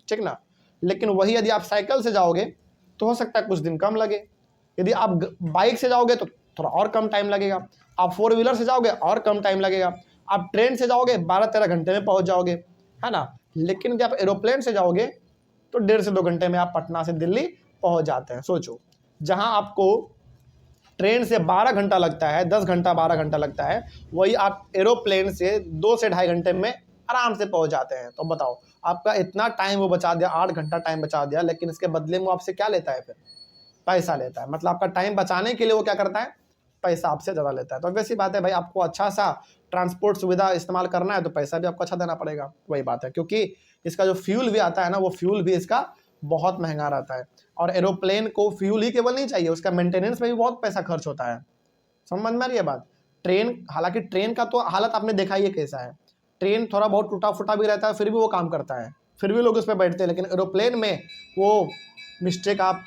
ठीक ना। लेकिन वही यदि आप साइकिल से जाओगे तो हो सकता है कुछ दिन कम लगे। यदि आप बाइक से जाओगे तो थोड़ा और कम टाइम लगेगा। आप 4 व्हीलर से जाओगे और कम टाइम लगेगा। आप ट्रेन से जाओगे 12-13 घंटे में पहुंच जाओगे, है ना। लेकिन यदि आप एरोप्लेन से जाओगे तो 1.5 से 2 घंटे में आप पटना से दिल्ली पहुंच जाते हैं। सोचो, जहां आपको ट्रेन से 12 घंटा लगता है, 10 घंटा 12 घंटा लगता है, वही आप एरोप्लेन से 2 से 2.5 घंटे में आराम से पहुंच जाते हैं। तो बताओ, आपका इतना टाइम वो बचा दिया, 8 घंटा टाइम बचा दिया, लेकिन इसके बदले में वो आपसे क्या लेता है? फिर पैसा लेता है। मतलब आपका टाइम बचाने के लिए वो क्या करता है? पैसा आपसे ज़्यादा लेता है। तो वैसी बात है भाई, आपको अच्छा सा ट्रांसपोर्ट सुविधा इस्तेमाल करना है तो पैसा भी आपको अच्छा देना पड़ेगा। वही बात है, क्योंकि इसका जो फ्यूल भी आता है ना, वो फ्यूल भी इसका बहुत महंगा रहता है। और एरोप्लेन को फ्यूल ही केवल नहीं चाहिए, उसका मेंटेनेंस में भी बहुत पैसा खर्च होता है। समझ में आ रही है बात? ट्रेन, हालांकि ट्रेन का तो हालत आपने देखा ही है कैसा है। ट्रेन थोड़ा बहुत टूटा फूटा भी रहता है, फिर भी वो काम करता है, फिर भी लोग उस पर बैठते हैं। लेकिन एरोप्लेन में वो मिस्टेक आप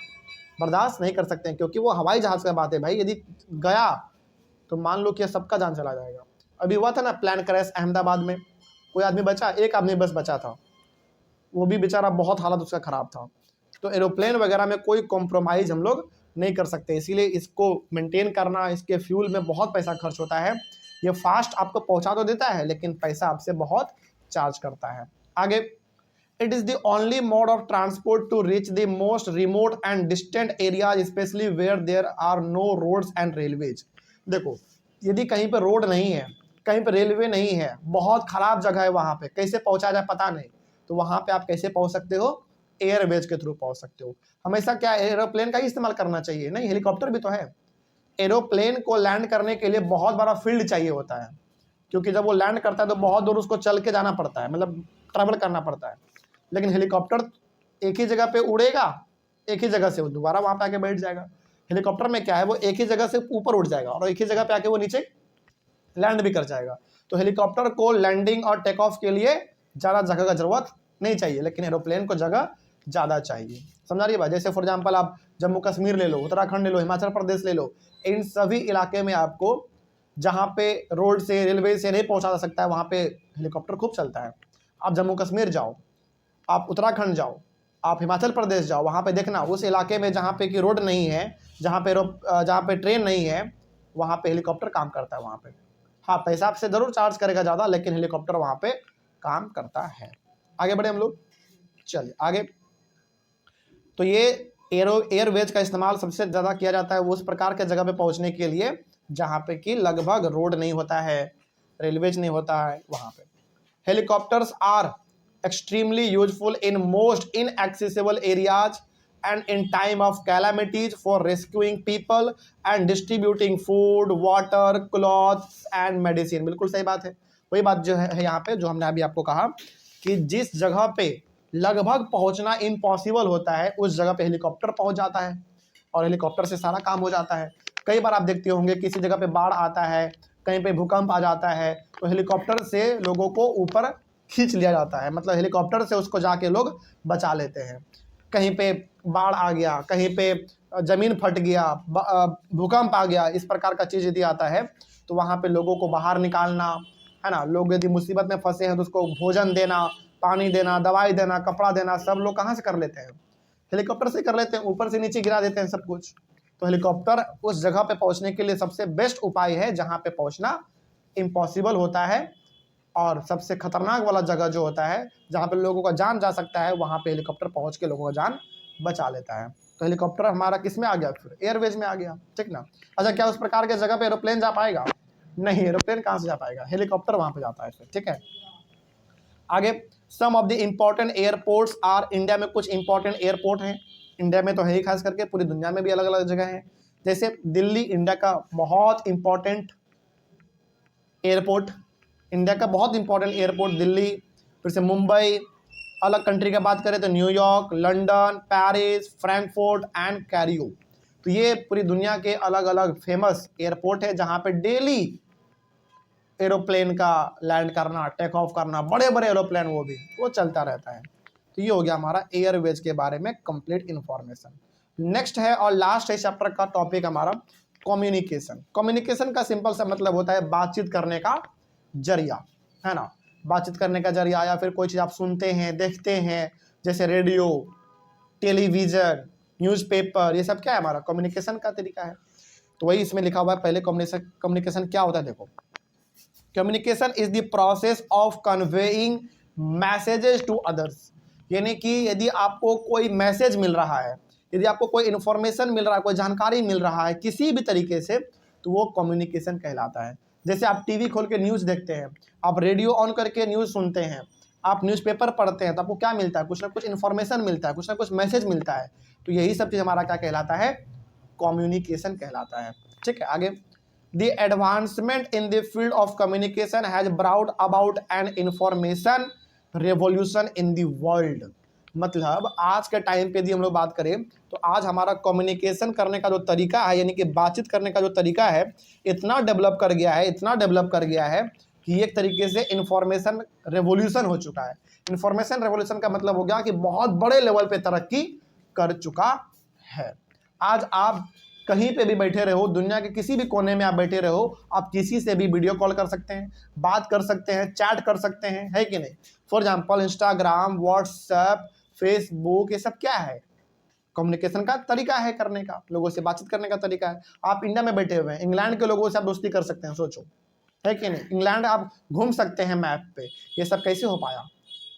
बर्दाश्त नहीं कर सकते हैं, क्योंकि वो हवाई जहाज़ का बात है भाई। यदि गया तो मान लो कि सबका जान चला जाएगा। अभी हुआ था ना प्लान क्रैश अहमदाबाद में, कोई आदमी बचा? एक आदमी बस बचा था, वो भी बेचारा बहुत हालत उसका ख़राब था। तो एरोप्लेन वगैरह में कोई कॉम्प्रोमाइज़ हम लोग नहीं कर सकते, इसीलिए इसको मेंटेन करना, इसके फ्यूल में बहुत पैसा खर्च होता है। ये फास्ट आपको पहुंचा तो देता है, लेकिन पैसा आपसे बहुत चार्ज करता है। आगे, it is the only mode of transport to reach the most remote and distant areas, specially where there are no roads and railways. देखो, यदि कहीं पर रोड नहीं है, कहीं पर रेलवे नहीं है, बहुत ख़राब जगह है, वहाँ पे कैसे पहुँचा जाए पता नहीं, तो वहाँ पे आप कैसे पहुँच सकते हो? एयरवेज के थ्रू पहुँच सकते हो। हमेशा क्या एरोप्लेन का ही इस्तेमाल करना चाहिए? नहीं, हेलीकॉप्टर भी तो है। एरोप्लेन को लैंड करने के लिए बहुत बड़ा फील्ड चाहिए होता है, क्योंकि जब वो लैंड करता है तो बहुत दूर उसको चल के जाना पड़ता है, मतलब ट्रैवल करना पड़ता है। लेकिन हेलीकॉप्टर एक ही जगह पे उड़ेगा, एक ही जगह से वो दोबारा वहाँ पे आके बैठ जाएगा। हेलीकॉप्टर में क्या है, वो एक ही जगह से ऊपर उठ जाएगा और एक ही जगह पे आके वो नीचे लैंड भी कर जाएगा। तो हेलीकॉप्टर को लैंडिंग और टेक ऑफ के लिए ज़्यादा जगह का जरूरत नहीं चाहिए, लेकिन एरोप्लेन को जगह ज़्यादा चाहिए। समझा रही है बात? जैसे फॉर एग्जाम्पल आप जम्मू कश्मीर ले लो, उत्तराखंड ले लो, हिमाचल प्रदेश ले लो, इन सभी इलाके में आपको जहाँ पे रोड से रेलवे से नहीं पहुँचा जा सकता है, वहाँ पे हेलीकॉप्टर खूब चलता है। आप जम्मू कश्मीर जाओ, आप उत्तराखंड जाओ, आप हिमाचल प्रदेश जाओ, वहाँ पे देखना उस इलाके में जहाँ पे कि रोड नहीं है, जहाँ पे ट्रेन नहीं है, वहाँ पे हेलीकॉप्टर काम करता है वहाँ पे। हाँ, पैसा आपसे ज़रूर चार्ज करेगा ज़्यादा, लेकिन हेलीकॉप्टर वहाँ पे काम करता है। आगे बढ़े हम लोग, चलिए आगे। तो ये एयरवेज का इस्तेमाल सबसे ज़्यादा किया जाता है उस प्रकार के जगह पे पहुँचने के लिए जहाँ पे कि लगभग रोड नहीं होता है, रेलवेज नहीं होता है, वहाँ पे। Helicopters are extremely useful in most inaccessible areas and in time of calamities for rescuing people and distributing food, water, clothes and medicine। बिल्कुल सही बात है। वही बात जो है यहाँ पे, जो हमने अभी आपको कहा कि जिस जगह पे लगभग पहुँचना इम्पॉसिबल होता है, उस जगह पे हेलीकॉप्टर पहुँच जाता है और हेलीकॉप्टर से सारा काम हो जाता है। कई बार आप देखते होंगे किसी जगह पे बाढ़ आता है, कहीं पे भूकंप आ जाता है, तो हेलीकॉप्टर से लोगों को ऊपर खींच लिया जाता है, मतलब हेलीकॉप्टर से उसको जाके लोग बचा लेते हैं। कहीं पे बाढ़ आ गया, कहीं पे ज़मीन फट गया, भूकंप आ गया, इस प्रकार का चीज़ यदि आता है तो वहाँ पे लोगों को बाहर निकालना, है ना। लोग यदि मुसीबत में फंसे हैं तो उसको भोजन देना, पानी देना, दवाई देना, कपड़ा देना, सब लोग कहाँ से कर लेते हैं? हेलीकॉप्टर से कर लेते हैं, ऊपर से नीचे गिरा देते हैं सब कुछ। तो हेलीकॉप्टर उस जगह पे पहुँचने के लिए सबसे बेस्ट उपाय है जहाँ पे पहुँचना इम्पॉसिबल होता है, और सबसे खतरनाक वाला जगह जो होता है जहाँ पे लोगों का जान जा सकता है, वहाँ पे हेलीकॉप्टर पहुँच के लोगों का जान बचा लेता है। तो हेलीकॉप्टर हमारा किस में आ गया? फिर एयरवेज में आ गया, ठीक ना। अच्छा, क्या उस प्रकार के जगह पे एरोप्लेन जा पाएगा? नहीं, एरोप्लेन कहाँ से जा पाएगा? हेलीकॉप्टर वहाँ पे जाता है फिर, ठीक है। आगे, some of the important airports are, India में कुछ इंपॉर्टेंट एयरपोर्ट हैं। इंडिया में तो है ही, खास करके पूरी दुनिया में भी अलग अलग जगह हैं। जैसे दिल्ली इंडिया का बहुत इंपॉर्टेंट एयरपोर्ट, इंडिया का बहुत इंपॉर्टेंट एयरपोर्ट दिल्ली। फिर से मुंबई, अलग कंट्री की बात करें तो New York, London, Paris, Frankfurt and Cairo. तो ये पूरी दुनिया के अलग अलग फेमस एयरपोर्ट है जहाँ पे डेली एरोप्लेन का लैंड करना, टेक ऑफ करना, बड़े बड़े एरोप्लेन वो चलता रहता है। तो ये हो गया हमारा एयरवेज के बारे में कंप्लीट इंफॉर्मेशन। नेक्स्ट है और लास्ट है चैप्टर का टॉपिक हमारा कम्युनिकेशन। कम्युनिकेशन का सिंपल सा मतलब होता है बातचीत करने का जरिया, है ना, बातचीत करने का जरिया, या फिर कोई चीज़ आप सुनते हैं, देखते हैं, जैसे रेडियो, टेलीविज़न, न्यूज़पेपर, ये सब क्या है हमारा कम्युनिकेशन का तरीका है। तो वही इसमें लिखा हुआ है। पहले कम्युनिकेशन क्या होता है देखो, communication is the process of conveying messages to others. यानी कि यदि आपको कोई मैसेज मिल रहा है, यदि आपको कोई इन्फॉर्मेशन मिल रहा है, कोई जानकारी मिल रहा है किसी भी तरीके से, तो वो कम्युनिकेशन कहलाता है। जैसे आप टीवी खोल के न्यूज़ देखते हैं, आप रेडियो ऑन करके न्यूज़ सुनते हैं, आप न्यूज़पेपर पढ़ते हैं, तो आपको क्या मिलता है, कुछ ना कुछ इन्फॉर्मेशन मिलता है, कुछ ना कुछ मैसेज मिलता है। तो यही सब चीज़ हमारा क्या कहलाता है, कम्युनिकेशन कहलाता है। ठीक है, आगे, The advancement in the field of communication has brought about an information revolution in the world। मतलब आज के टाइम पे यदि हम लोग बात करें तो आज हमारा कम्युनिकेशन करने का जो तरीका है, यानी कि बातचीत करने का जो तरीका है, इतना डेवलप कर गया है, इतना डेवलप कर गया है कि एक तरीके से इंफॉर्मेशन रेवोल्यूशन हो चुका है। इंफॉर्मेशन रेवोल्यूशन का मतलब हो गया कि बहुत बड़े लेवल पे तरक्की कर चुका है। आज आप कहीं पे भी बैठे रहो, दुनिया के किसी भी कोने में आप बैठे रहो, आप किसी से भी वीडियो कॉल कर सकते हैं, बात कर सकते हैं, चैट कर सकते हैं, है कि नहीं। For example Instagram, WhatsApp, Facebook, ये सब क्या है, कम्युनिकेशन का तरीका है करने का, लोगों से बातचीत करने का तरीका है। आप इंडिया में बैठे हुए हैं, इंग्लैंड के लोगों से आप दोस्ती कर सकते हैं, सोचो, है कि नहीं। इंग्लैंड आप घूम सकते हैं मैप पे। ये सब कैसे हो पाया,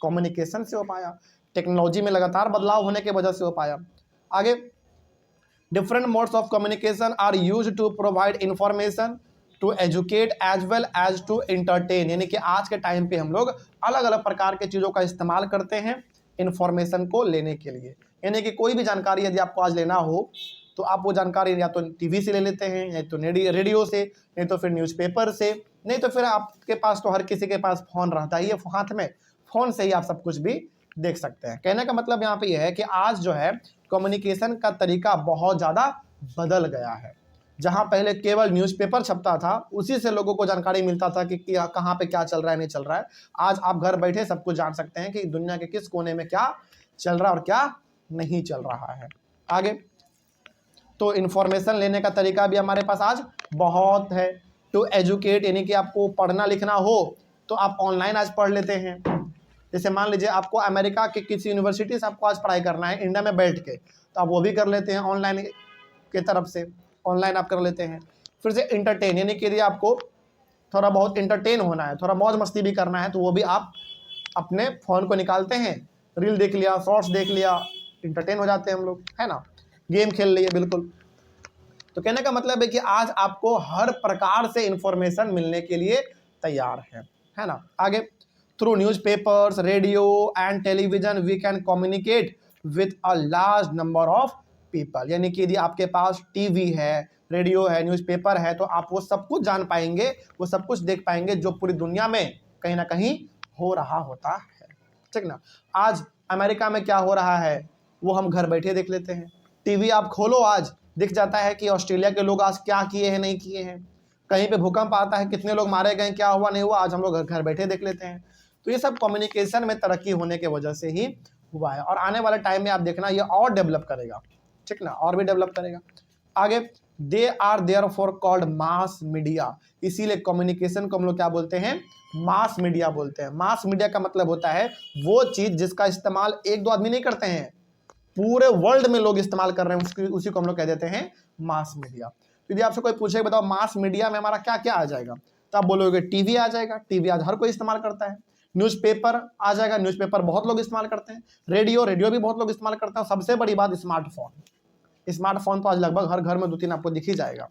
कम्युनिकेशन से हो पाया, टेक्नोलॉजी में लगातार बदलाव होने की वजह से हो पाया। आगे, different modes of communication are used to provide information, to educate as well as to entertain। यानी कि आज के टाइम पे हम लोग अलग अलग प्रकार के चीज़ों का इस्तेमाल करते हैं इंफॉर्मेशन को लेने के लिए। यानी कि कोई भी जानकारी यदि आपको आज लेना हो तो आप वो जानकारी या तो टीवी से ले लेते हैं, या तो रेडियो से, नहीं तो फिर न्यूज़पेपर से, नहीं तो फिर आपके पास तो हर किसी के पास फ़ोन रहता ही है हाथ में, फ़ोन से ही आप सब कुछ भी देख सकते हैं। कहने का मतलब यहाँ पे यह है कि आज जो है कम्युनिकेशन का तरीका बहुत ज़्यादा बदल गया है। जहाँ पहले केवल न्यूज़पेपर छपता था, उसी से लोगों को जानकारी मिलता था कि कहाँ पे क्या चल रहा है, नहीं चल रहा है। आज आप घर बैठे सब कुछ जान सकते हैं कि दुनिया के किस कोने में क्या चल रहा है और क्या नहीं चल रहा है। आगे, तो इन्फॉर्मेशन लेने का तरीका भी हमारे पास आज बहुत है। टू एजुकेट, यानी कि आपको पढ़ना लिखना हो तो आप ऑनलाइन आज पढ़ लेते हैं। जैसे मान लीजिए आपको अमेरिका के किसी यूनिवर्सिटी से आपको आज पढ़ाई करना है इंडिया में बैठ के, तो आप वो भी कर लेते हैं ऑनलाइन के तरफ से, ऑनलाइन आप कर लेते हैं। फिर से इंटरटेन, यानी कि यदि आपको थोड़ा बहुत इंटरटेन होना है, थोड़ा मौज मस्ती भी करना है, तो वो भी आप अपने फ़ोन को निकालते हैं, रील देख लिया, शॉर्ट्स देख लिया, इंटरटेन हो जाते हैं हम लोग, है ना, गेम खेल लिए, बिल्कुल। तो कहने का मतलब है कि आज आपको हर प्रकार से इंफॉर्मेशन मिलने के लिए तैयार है ना। आगे, through newspapers, radio and television we can communicate with a large number of people. यानी कि यदि आपके पास टीवी है, रेडियो है, न्यूज़पेपर है, तो आप वो सब कुछ जान पाएंगे, वो सब कुछ देख पाएंगे जो पूरी दुनिया में कहीं ना कहीं हो रहा होता है। ठीक ना। आज अमेरिका में क्या हो रहा है वो हम घर बैठे देख लेते हैं। टीवी आप खोलो, आज दिख जाता है कि ऑस्ट्रेलिया के लोग आज क्या किए हैं, नहीं किए हैं। कहीं पे भूकंप आता है, कितने लोग मारे गए, क्या हुआ नहीं हुआ, आज हम लोग घर बैठे देख लेते हैं। तो ये सब कम्युनिकेशन में तरक्की होने की वजह से ही हुआ है, और आने वाले टाइम में आप देखना ये और डेवलप करेगा, ठीक ना, और भी डेवलप करेगा। आगे, they are therefore called mass media. इसीलिए कम्युनिकेशन को हम लोग क्या बोलते हैं, मास मीडिया बोलते हैं। मास मीडिया का मतलब होता है वो चीज जिसका इस्तेमाल एक दो आदमी नहीं करते हैं, पूरे वर्ल्ड में लोग इस्तेमाल कर रहे हैं, उसी को हम लोग कह देते हैं मास मीडिया। यदि आपसे कोई पूछे बताओ मास मीडिया में हमारा क्या क्या आ जाएगा, तो आप बोलोगे टीवी आ जाएगा, टीवी आज हर कोई इस्तेमाल करता है। न्यूज़पेपर आ जाएगा, न्यूज़पेपर बहुत लोग इस्तेमाल करते हैं। रेडियो भी बहुत लोग इस्तेमाल करते हैं। सबसे बड़ी बात स्मार्टफोन तो आज लगभग हर घर में 2-3 आपको दिख ही जाएगा,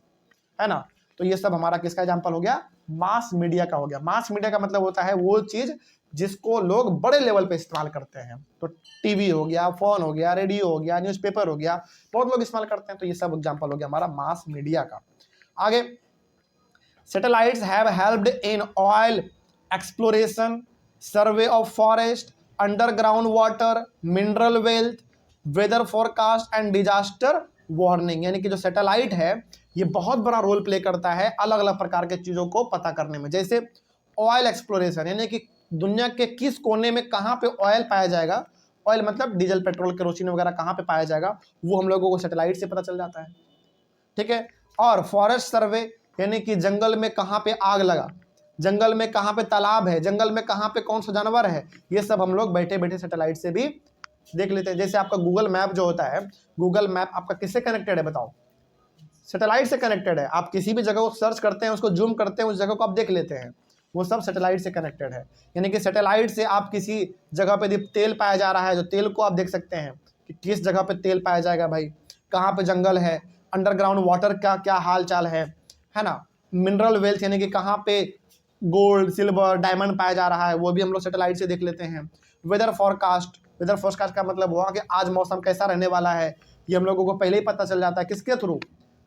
है ना। तो ये सब हमारा किसका एग्जाम्पल हो गया, मास मीडिया का हो गया। मास मीडिया का मतलब होता है वो चीज जिसको लोग बड़े लेवल पे इस्तेमाल करते हैं। तो टीवी हो गया, फोन हो गया, रेडियो हो गया, न्यूज़पेपर हो गया, बहुत लोग इस्तेमाल करते हैं। तो ये सब एग्जाम्पल हो गया हमारा मास मीडिया का। आगे, satellites have helped in oil exploration, survey of forest, underground water, mineral wealth, weather forecast and disaster warning, यानी कि जो सैटेलाइट है ये बहुत बड़ा रोल प्ले करता है अलग अलग प्रकार के चीज़ों को पता करने में। जैसे ऑयल एक्सप्लोरेशन, यानी कि दुनिया के किस कोने में कहाँ पे ऑयल पाया जाएगा, ऑयल मतलब डीजल पेट्रोल केरोसिन वगैरह कहाँ पे पाया जाएगा, वो हम लोगों को सैटेलाइट से पता चल जाता है। ठीक है। और फॉरेस्ट सर्वे, यानी कि जंगल में कहाँ पे आग लगा, जंगल में कहाँ पे तालाब है, जंगल में कहाँ पे कौन सा जानवर है, ये सब हम लोग बैठे बैठे सैटेलाइट से भी देख लेते हैं। जैसे आपका गूगल मैप जो होता है, गूगल मैप आपका किससे कनेक्टेड है बताओ? सैटेलाइट से कनेक्टेड है। आप किसी भी जगह को सर्च करते हैं, उसको जूम करते हैं, उस जगह को आप देख लेते हैं, वो सब सैटेलाइट से कनेक्टेड है। यानी कि सैटेलाइट से आप किसी जगह पे तेल पाया जा रहा है, जो तेल को आप देख सकते हैं कि किस जगह पे तेल पाया जाएगा भाई, कहाँ पे जंगल है, अंडरग्राउंड वाटर का क्या हाल चाल है ना। मिनरल वेल्थ, यानी कि कहाँ पे गोल्ड सिल्वर डायमंड पाया जा रहा है, वो भी हम लोग सैटेलाइट से देख लेते हैं। वेदर फोरकास्ट, वेदर फोरकास्ट का मतलब हुआ कि आज मौसम कैसा रहने वाला है, ये हम लोगों को पहले ही पता चल जाता है। किसके थ्रू?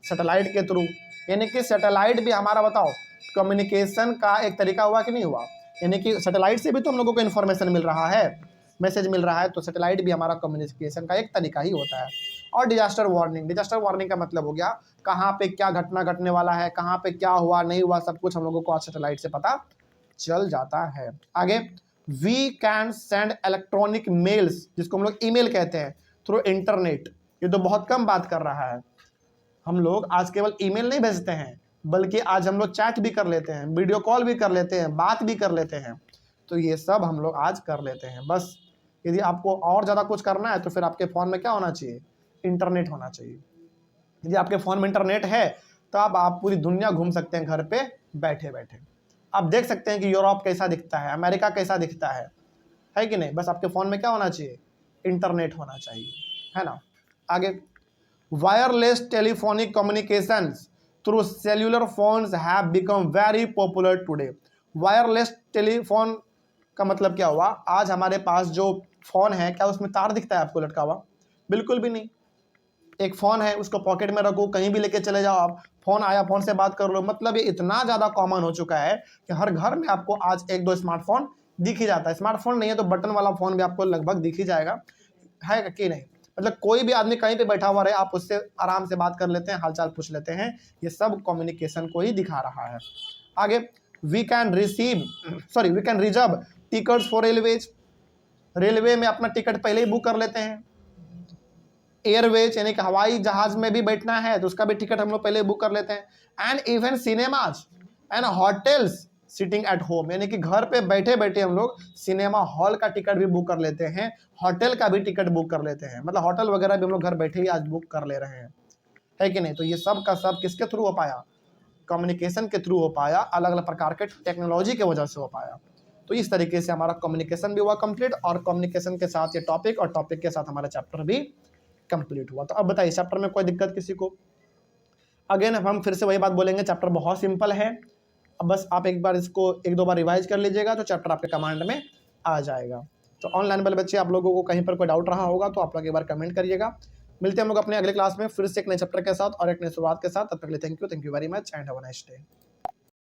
सैटेलाइट के थ्रू। यानी कि सैटेलाइट भी हमारा बताओ कम्युनिकेशन का एक तरीका हुआ कि नहीं हुआ? यानी कि सैटेलाइट से भी तो हम लोगों को इन्फॉर्मेशन मिल रहा है, मैसेज मिल रहा है, तो सैटेलाइट भी हमारा कम्युनिकेशन का एक तरीका ही होता है। और डिजास्टर वार्निंग, डिजास्टर वार्निंग का मतलब हो गया कहाँ पे क्या घटना घटने वाला है, कहाँ पे क्या हुआ नहीं हुआ, सब कुछ हम लोगों को आज सैटेलाइट से पता चल जाता है। आगे, we can send electronic mails, जिसको हम लोग ईमेल कहते हैं, थ्रू इंटरनेट। ये तो बहुत कम बात कर रहा है। हम लोग आज केवल ईमेल नहीं भेजते हैं, बल्कि आज हम लोग चैट भी कर लेते हैं, वीडियो कॉल भी कर लेते हैं, बात भी कर लेते हैं। तो ये सब हम लोग आज कर लेते हैं। बस यदि आपको और ज़्यादा कुछ करना है तो फिर आपके फ़ोन में क्या होना चाहिए? इंटरनेट होना चाहिए। यदि आपके फ़ोन में इंटरनेट है तो आप पूरी दुनिया घूम सकते हैं घर पे बैठे बैठे। आप देख सकते हैं कि यूरोप कैसा दिखता है, अमेरिका कैसा दिखता है कि नहीं? बस आपके फ़ोन में क्या होना चाहिए? इंटरनेट होना चाहिए, है ना। आगे, wireless telephonic communications through cellular phones have become very popular today. Wireless telephone का मतलब क्या हुआ? आज हमारे पास जो फ़ोन है, क्या उसमें तार दिखता है आपको लटका हुआ? बिल्कुल भी नहीं। एक फ़ोन है, उसको पॉकेट में रखो, कहीं भी लेके चले जाओ आप, फ़ोन आया फ़ोन से बात कर लो। मतलब ये इतना ज़्यादा कॉमन हो चुका है कि हर घर में आपको आज एक दो स्मार्टफोन दिख ही जाता है। स्मार्टफोन नहीं है तो बटन वाला फ़ोन भी आपको लगभग दिख ही जाएगा, है कि नहीं? मतलब कोई भी आदमी कहीं पे बैठा हुआ रहे, आप उससे आराम से बात कर लेते हैं, हालचाल पूछ लेते हैं। ये सब कम्युनिकेशन को ही दिखा रहा है। आगे, we can reserve tickets for railways. Railway में अपना टिकट पहले ही बुक कर लेते हैं। एयरवेज, यानी कि हवाई जहाज में भी बैठना है तो उसका भी टिकट हम लोग पहले बुक कर लेते हैं। And even cinemas and hotels sitting at home, यानी कि घर पे बैठे बैठे हम लोग सिनेमा हॉल का टिकट भी बुक कर लेते हैं, होटल का भी टिकट बुक कर लेते हैं। मतलब होटल वगैरह भी हम लोग घर बैठे ही आज बुक कर ले रहे हैं, है कि नहीं? तो ये सब का सब किसके थ्रू हो पाया? कम्युनिकेशन के थ्रू हो पाया, अलग अलग प्रकार के टेक्नोलॉजी की वजह से हो पाया। तो इस तरीके से हमारा कम्युनिकेशन भी हुआ कंप्लीट, और कम्युनिकेशन के साथ ये टॉपिक, और टॉपिक के साथ हमारा चैप्टर भी कंप्लीट हुआ। तो अब बताइए चैप्टर में कोई दिक्कत किसी को? अगेन हम फिर से वही बात बोलेंगे, चैप्टर बहुत सिंपल है। अब बस आप एक बार इसको एक दो बार रिवाइज कर लीजिएगा तो चैप्टर आपके कमांड में आ जाएगा। तो ऑनलाइन वाले बच्चे, आप लोगों को कहीं पर कोई डाउट रहा होगा तो आप लोग एक बार कमेंट करिएगा। मिलते हैं हम लोग अपने अगले क्लास में फिर से एक नए चैप्टर के साथ और एक नई शुरुआत के साथ। तब तक के लिए thank you very much and have a nice day.